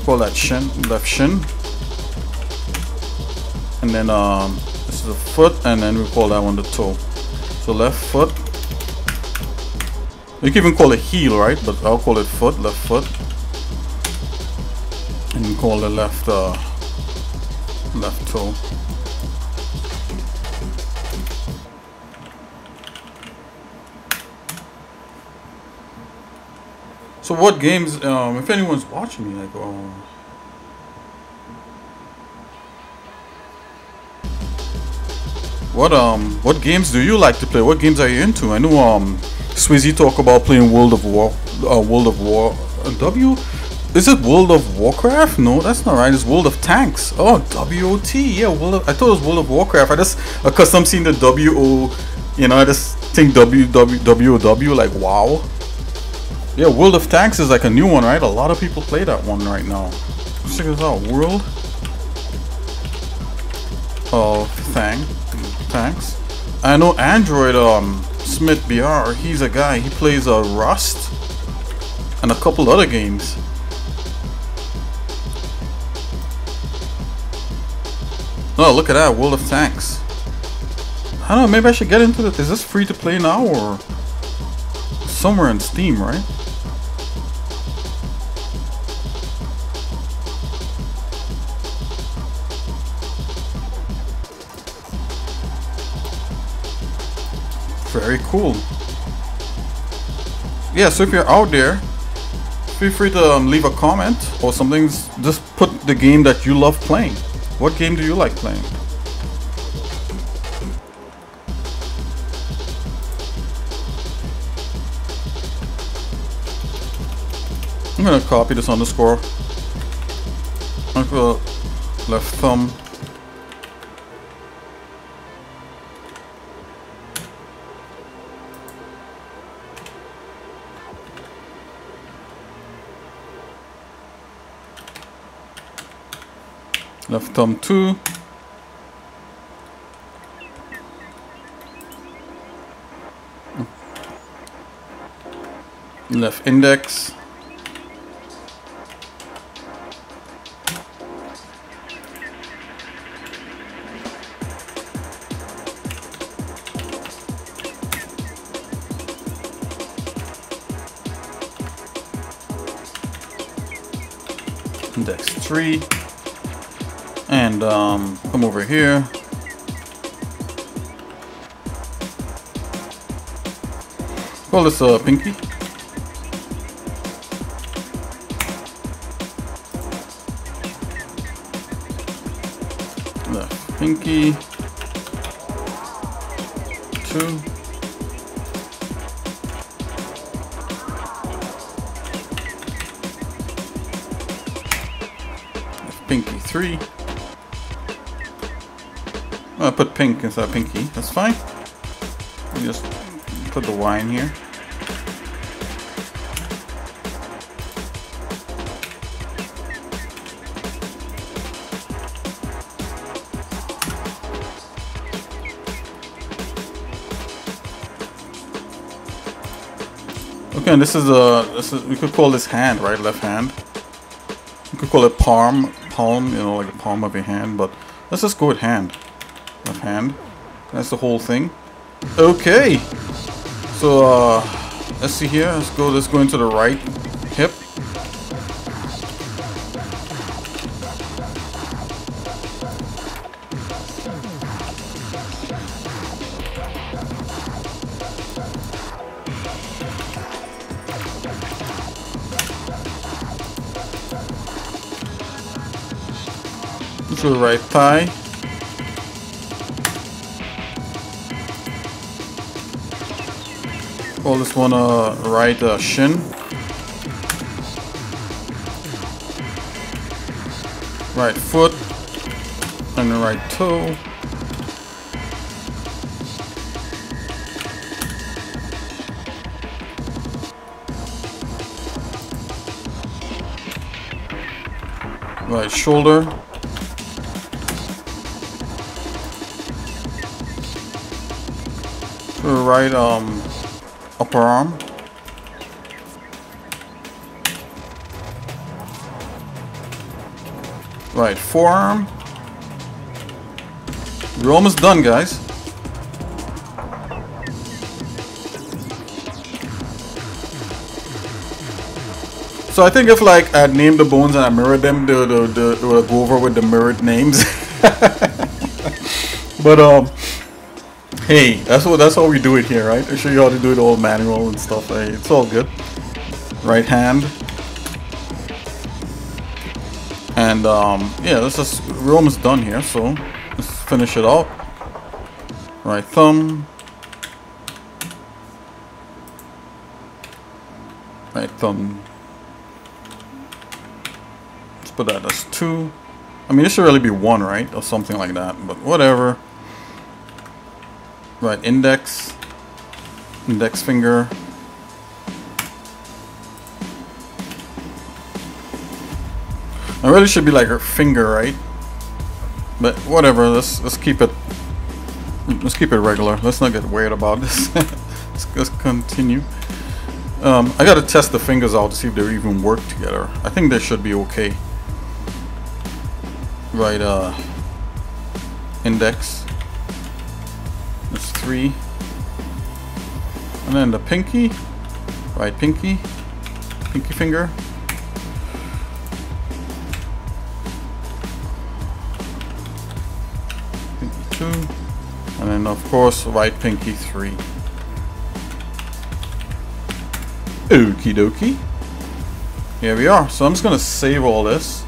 Call that shin, left shin. And then this is a foot, and then we call that one the toe. So left foot. You can even call it heel, right? But I'll call it foot, left foot. And you call the left left toe. So what games, if anyone's watching me, like, what games do you like to play? What games are you into? I know Swizzy talk about playing World of War, is it World of Warcraft? No, that's not right. It's World of Tanks. Oh, WOT, yeah, I thought it was World of Warcraft. I just accustomed seeing the WO, you know, I just think WOW, like wow. Yeah, World of Tanks is like a new one, right? A lot of people play that one right now. Let's check this out. World of Tanks. I know Android Smith BR, he's a guy. He plays Rust and a couple other games. Oh, look at that, World of Tanks. I don't know, maybe I should get into it. Is this free to play now or somewhere in Steam, right? Very cool. Yeah, so if you're out there, feel free to leave a comment or something. Just put the game that you love playing. What game do you like playing? I'm gonna copy this underscore. I'm gonna left thumb. Left thumb 2. Left index. Index 3. And come over here. Call this pinky. Left pinky. 2. Left pinky 3. I put pink inside pinky, that's fine. We just put the Y in here. Okay, and this is we could call this hand, right? Left hand. You could call it palm, you know, like the palm of your hand, but let's just go with hand. Left hand. That's the whole thing. Okay. So let's see here. Let's go into the right hip. To the right thigh. Call this one right shin. Right foot. And the right toe. Right shoulder. Right upper arm. Right forearm. We're almost done, guys. So I think if like I named the bones and I mirrored them, they would go over with the mirrored names. But hey, that's how we do it here, right? I show you how to do it all manual and stuff. Hey, it's all good. Right hand. And yeah, we're almost done here, so let's finish it out. Right thumb. Right thumb. Let's put that as 2. I mean, it should really be 1, right? Or something like that, but whatever. Right index finger. It really should be like her finger, right? But whatever. Let's keep it regular. Let's not get weird about this. let's continue. I gotta test the fingers out to see if they even work together. I think they should be okay. Right index. That's 3. And then the pinky. Right pinky finger. Pinky 2. And then of course right pinky 3. Okie dokie. Here we are. So I'm just gonna save all this.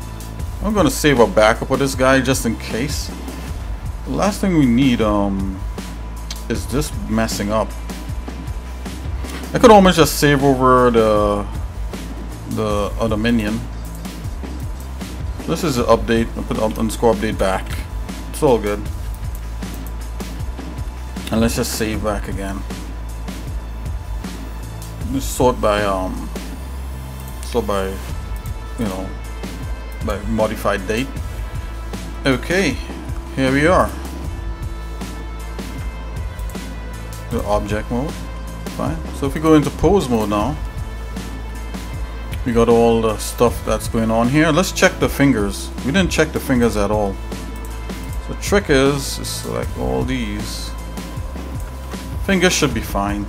I'm gonna save a backup of this guy just in case. The last thing we need is this messing up. I could almost just save over the other minion. This is an update. I put underscore update back. It's all good. And let's just save back again. Just sort by you know, by modified date. Okay, here we are. The object mode. Fine. So if we go into pose mode now, we got all the stuff that's going on here. Let's check the fingers. We didn't check the fingers at all. So the trick is select all these. Fingers should be fine.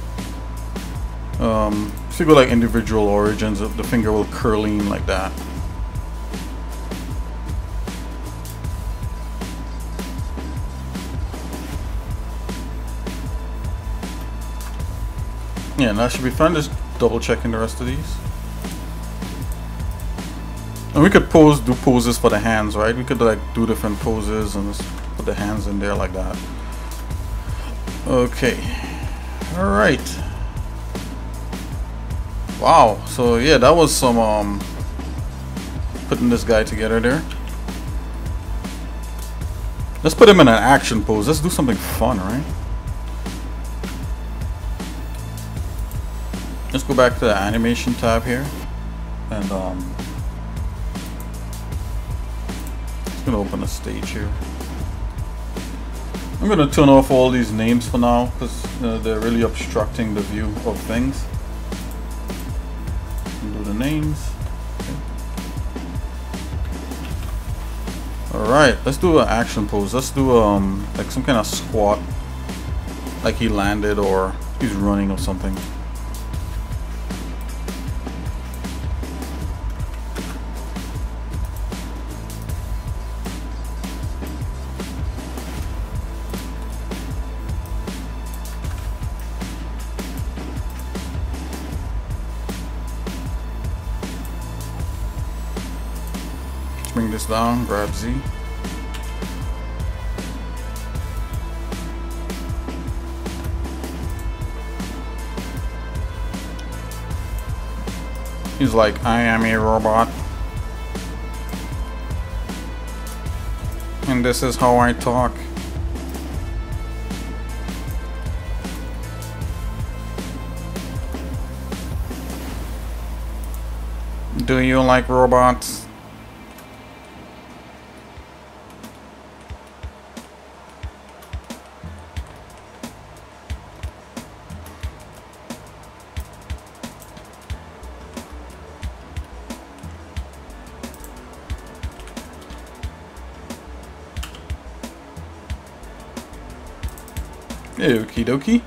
If you go like individual origins, the finger will curl in like that. Yeah, that should be fine. Just double checking the rest of these. And we could do poses for the hands, right? We could like do different poses and just put the hands in there like that. Okay. Alright. Wow. So yeah, that was some putting this guy together there. Let's put him in an action pose. Let's do something fun, right? Let's go back to the animation tab here, and I'm gonna open a stage here. I'm gonna turn off all these names for now because they're really obstructing the view of things. Do the names. Alright, let's do an action pose. Let's do like some kind of squat. Like he landed or he's running or something. Bring this down, grab Z. He's like, I am a robot. And this is how I talk. Do you like robots? Okie dokie.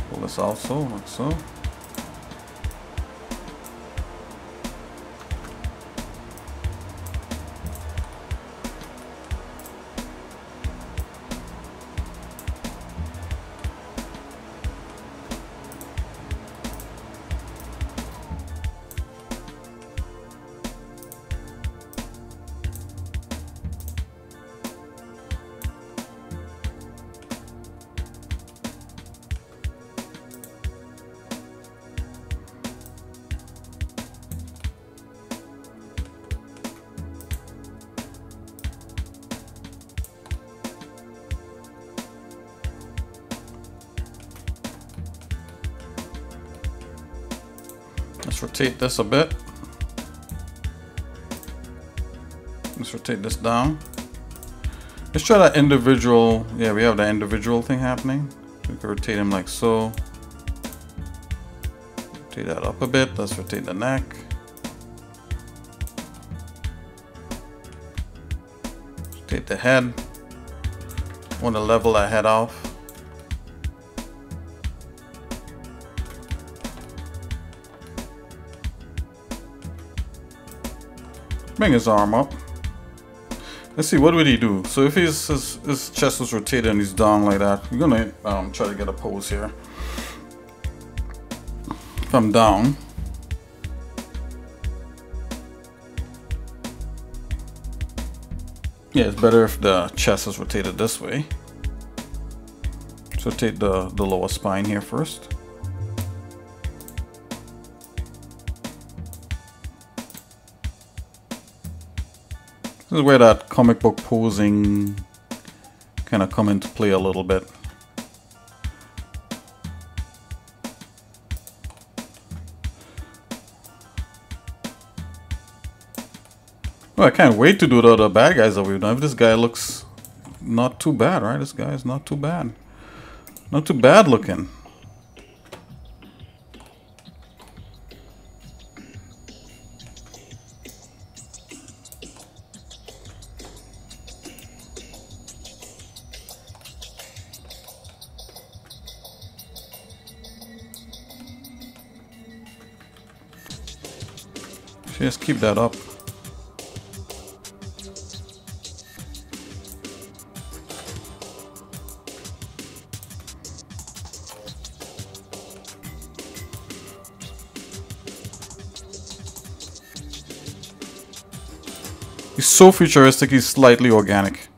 Pull this also, like so. Let's rotate this a bit. Let's rotate this down. Let's try that individual. Yeah, we have the individual thing happening. We can rotate him like so. Rotate that up a bit. Let's rotate the neck. Rotate the head. Want to level that head off. Bring his arm up. Let's see, what would he do? So if his chest was rotated and he's down like that, we're gonna try to get a pose here. If I'm down, yeah, it's better if the chest is rotated this way. So rotate the lower spine here first. This is where that comic book posing kind of come into play a little bit. Well, I can't wait to do the other bad guys that we've done. This guy looks not too bad, right? This guy is not too bad. Not too bad looking. Just keep that up. He's so futuristic, he's slightly organic.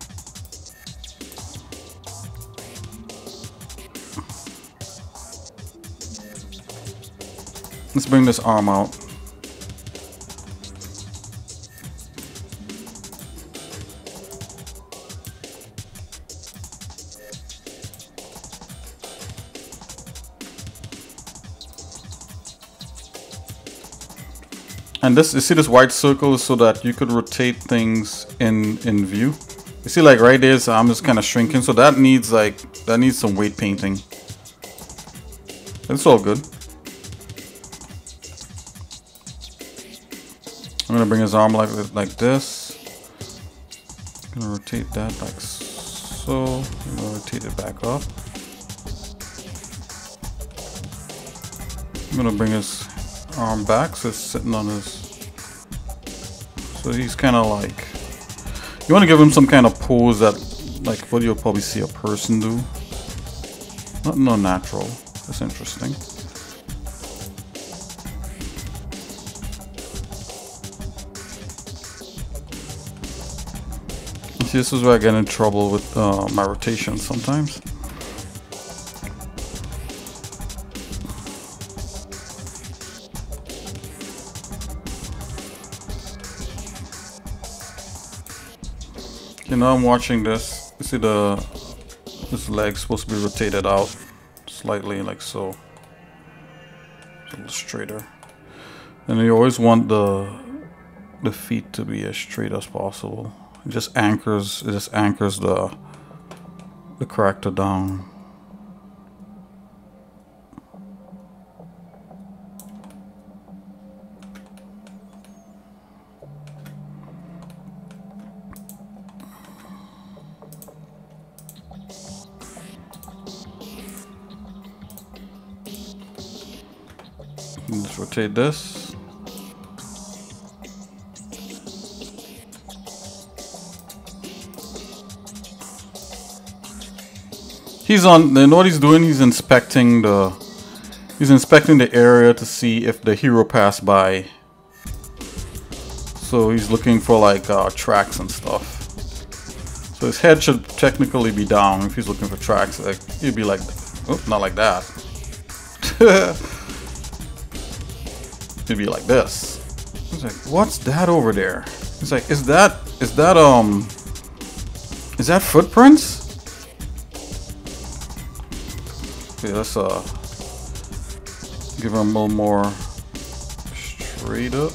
Let's bring this arm out. And this, you see this white circle is so that you could rotate things in view. You see, like right there, so I'm just kind of shrinking. So that needs some weight painting. It's all good. I'm gonna bring his arm like this. I'm gonna rotate that like so. I'm gonna rotate it back up. I'm gonna bring his arm back so it's sitting on his. So he's kind of like. You want to give him some kind of pose that, like, what you'll probably see a person do. Not natural. That's interesting. See, this is where I get in trouble with my rotation sometimes. You know, I'm watching this. You see this leg's supposed to be rotated out slightly, like so. It's a little straighter. And you always want the feet to be as straight as possible. It just anchors the character down. Let's rotate this. He's on. You know what he's doing? He's inspecting the area to see if the hero passed by. So he's looking for like tracks and stuff. So his head should technically be down if he's looking for tracks. Like he'd be like, oh, not like that. It'd be like this. He's like, what's that over there? He's like, is that footprints? Okay, let's give him a little more straight up.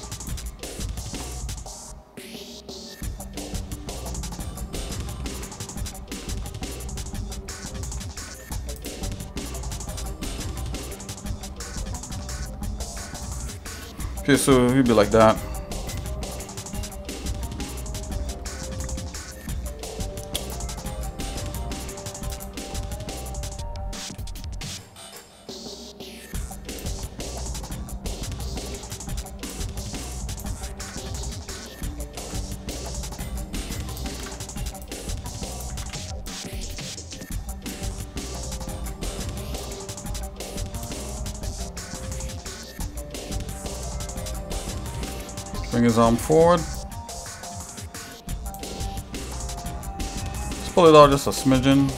Okay, so he'd be like that. Bring his arm forward. Let's pull it out just a smidgen.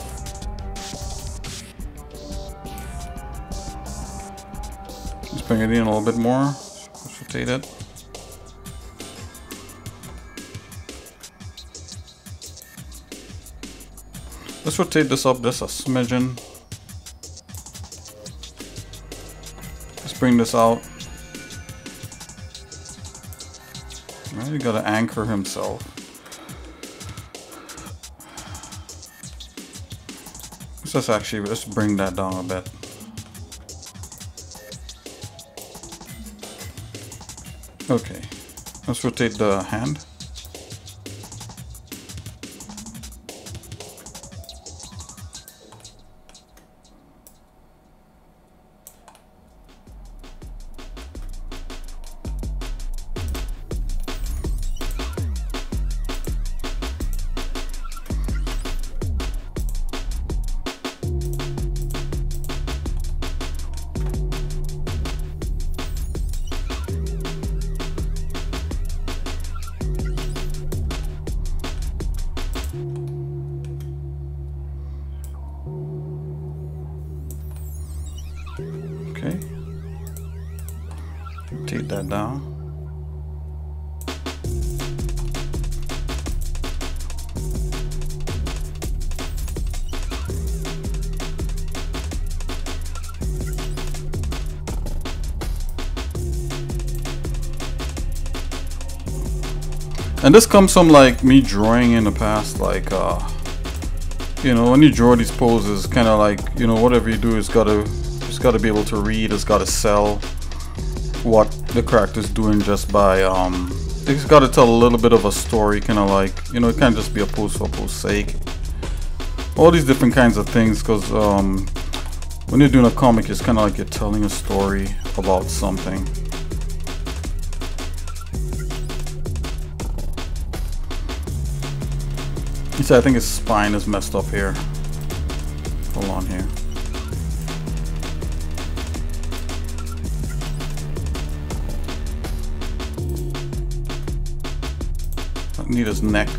Just bring it in a little bit more. Let's rotate it. Let's rotate this up just a smidgen. Let's bring this out. You gotta anchor himself. Let's bring that down a bit. Okay, let's rotate the hand. Okay. Take that down. And this comes from like me drawing in the past, like you know, when you draw these poses, kind of like, you know, whatever you do is it's gotta be able to read, it's gotta sell what the character's doing just by it's gotta tell a little bit of a story, kind of like, you know, it can't just be a pose for pose's sake. All these different kinds of things, because when you're doing a comic, it's kind of like you're telling a story about something. You see, I think his spine is messed up here. Hold on here. I need his neck.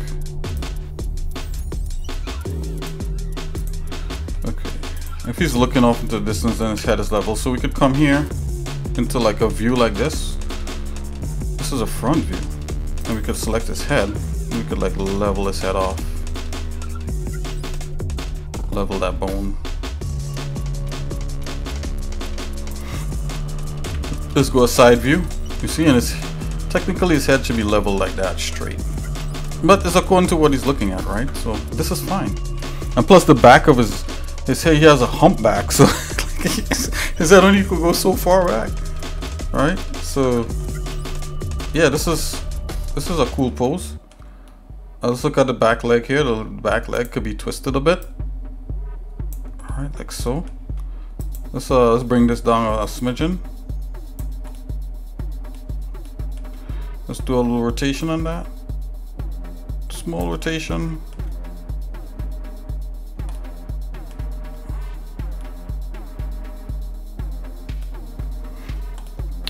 Okay. If he's looking off into the distance, then his head is level. So we could come here into like a view like this. This is a front view. And we could select his head. And we could like level his head off. Level that bone. Let's go a side view. You see, and technically his head should be leveled like that, straight. But it's according to what he's looking at, right? So this is fine. And plus the back of his head, he has a humpback, so his head only could go so far back, right? So yeah, this is a cool pose. Let's look at the back leg here. The back leg could be twisted a bit. Alright, like so. Let's bring this down a smidgen. Let's do a little rotation on that. Small rotation.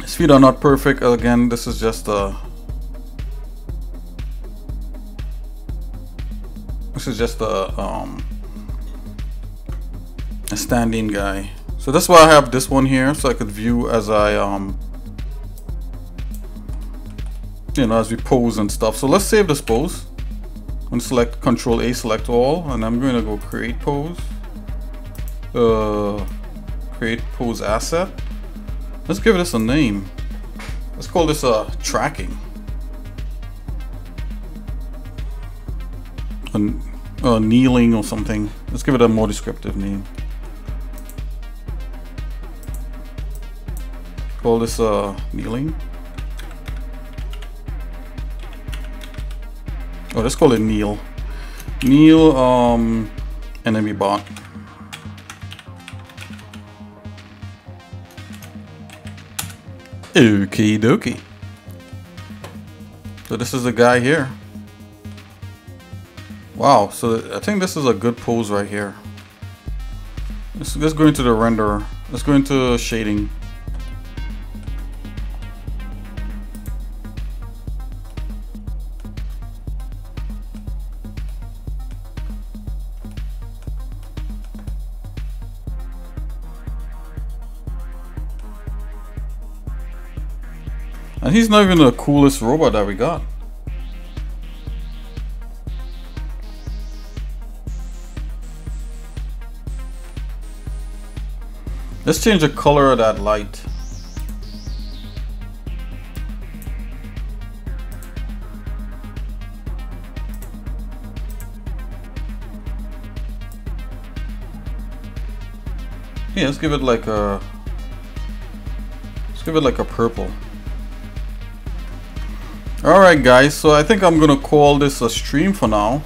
His feet are not perfect. Again, this is just a standing guy. So that's why I have this one here, so I could view as I you know, as we pose and stuff. So let's save this pose. I'm gonna select Control A, select all, and I'm going to go create pose. Create pose asset. Let's give this a name. Let's call this tracking. Kneeling or something. Let's give it a more descriptive name. Call this kneeling. Oh, let's call it kneel. Kneel enemy bot. Okie dokie. So this is the guy here. Wow, so I think this is a good pose right here. Let's go into the renderer. Let's go into shading. And he's not even the coolest robot that we got. Let's change the color of that light. Yeah, let's give it like a purple. Alright guys, so I think I'm gonna call this a stream for now.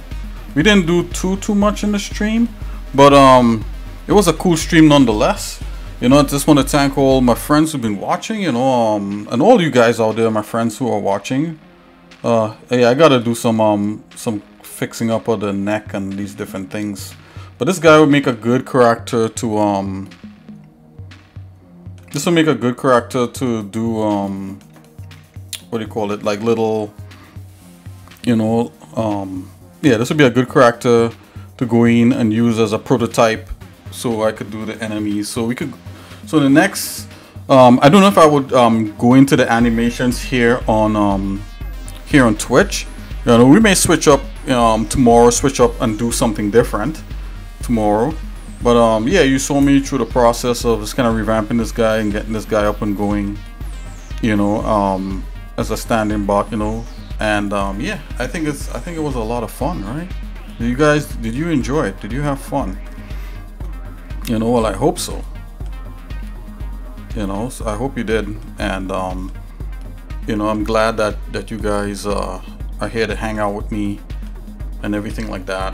We didn't do too much in the stream, but it was a cool stream nonetheless. You know, I just want to thank all my friends who've been watching, you know, and all you guys out there, my friends who are watching. Hey, I gotta do some fixing up of the neck and these different things. But this guy would make a good character to this will make a good character to do what do you call it, like little, you know, yeah, this would be a good character to go in and use as a prototype, so I could do the enemies. So we could, so the next, I don't know if I would go into the animations here on Twitch. You know, we may switch up tomorrow, switch up and do something different tomorrow. But yeah, you saw me through the process of just kind of revamping this guy and getting this guy up and going, you know, as a standing bot, you know, And yeah, I think it was a lot of fun, right? Did you enjoy it? Did you have fun? You know, well, I hope so. You know, so I hope you did. And you know, I'm glad that you guys are here to hang out with me and everything like that.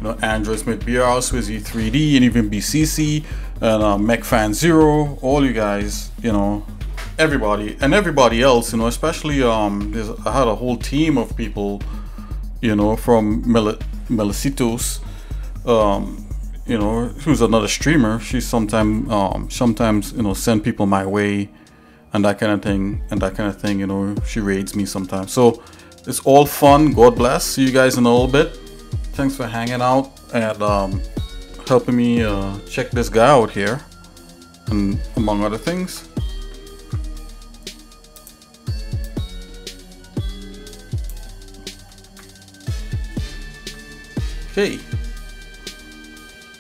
You know, Android Smith BR, Swizzy 3D, and even BCC, and MechFan0, all you guys, you know, everybody else, you know, especially I had a whole team of people, you know, from Melicitos, you know, who's another streamer. She sometimes you know, send people my way and that kind of thing, you know. She raids me sometimes, so it's all fun. God bless. See you guys in a little bit. Thanks for hanging out and helping me check this guy out here, and among other things. Okay,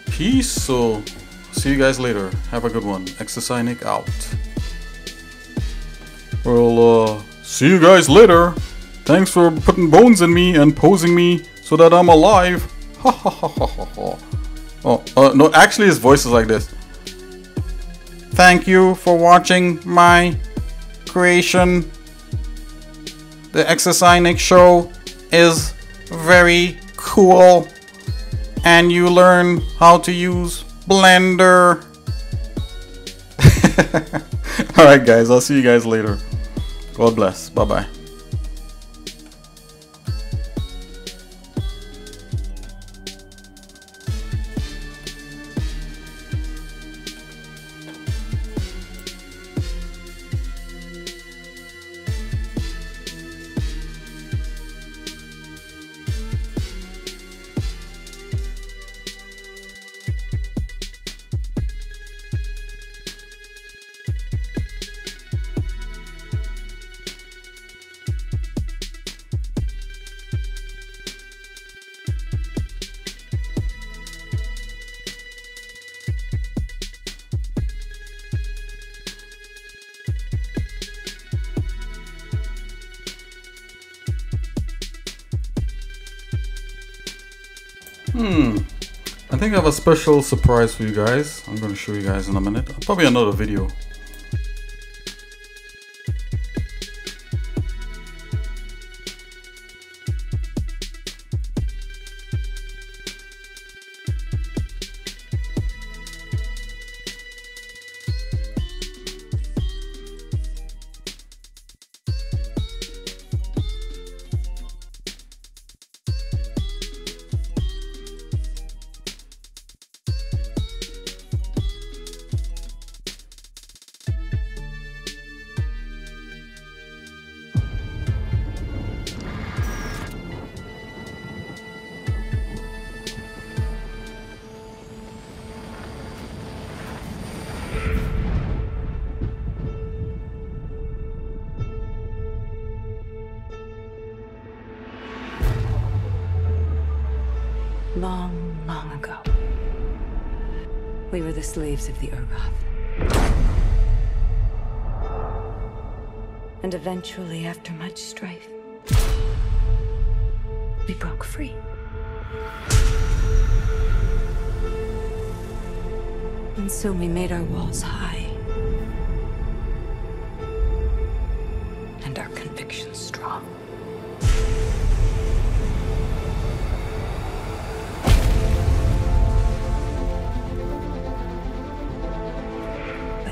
peace. So see you guys later. Have a good one. xsinick out. Well, see you guys later. Thanks for putting bones in me and posing me so that I'm alive. Ha ha ha ha ha. Oh, no, actually his voice is like this. Thank you for watching my creation. The xsinick show is very cool, and you learn how to use Blender. Alright guys, I'll see you guys later. God bless. Bye bye. I think I have a special surprise for you guys. I'm going to show you guys in a minute. Probably another video. Long, long ago, we were the slaves of the Urgoth. And eventually, after much strife, we broke free. And so we made our walls high. And our convictions strong.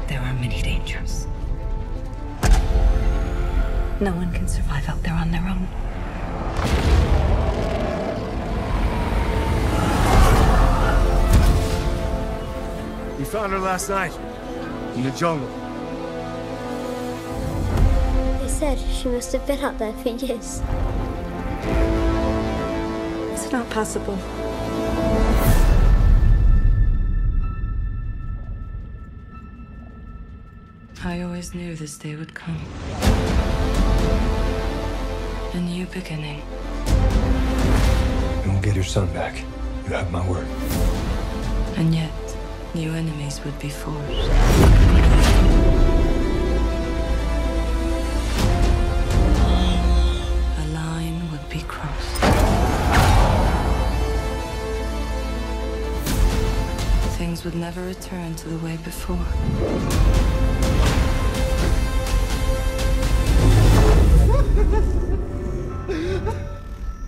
There are many dangers. No one can survive out there on their own. We found her last night, in the jungle. They said she must have been out there for years. It's not possible. I always knew this day would come. A new beginning. And we'll get your son back. You have my word. And yet, new enemies would be forged. A would never return to the way before.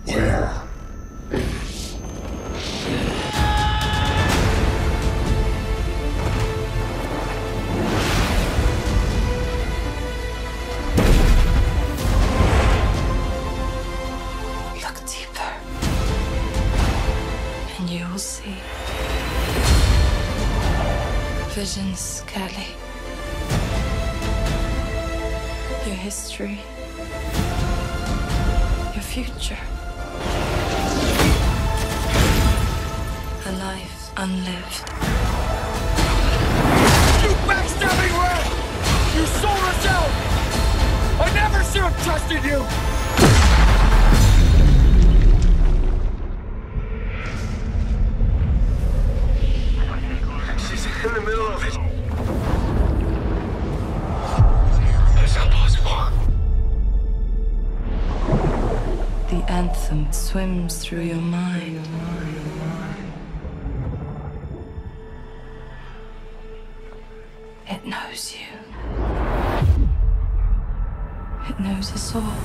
Where? Look deeper, and you will see. Visions, Kelly. Your history. Your future. A life unlived. You backstabbing rat! You sold us out! I never should have trusted you! She's in the middle of it. It's not possible. The anthem swims through your mind. It knows you. It knows us all.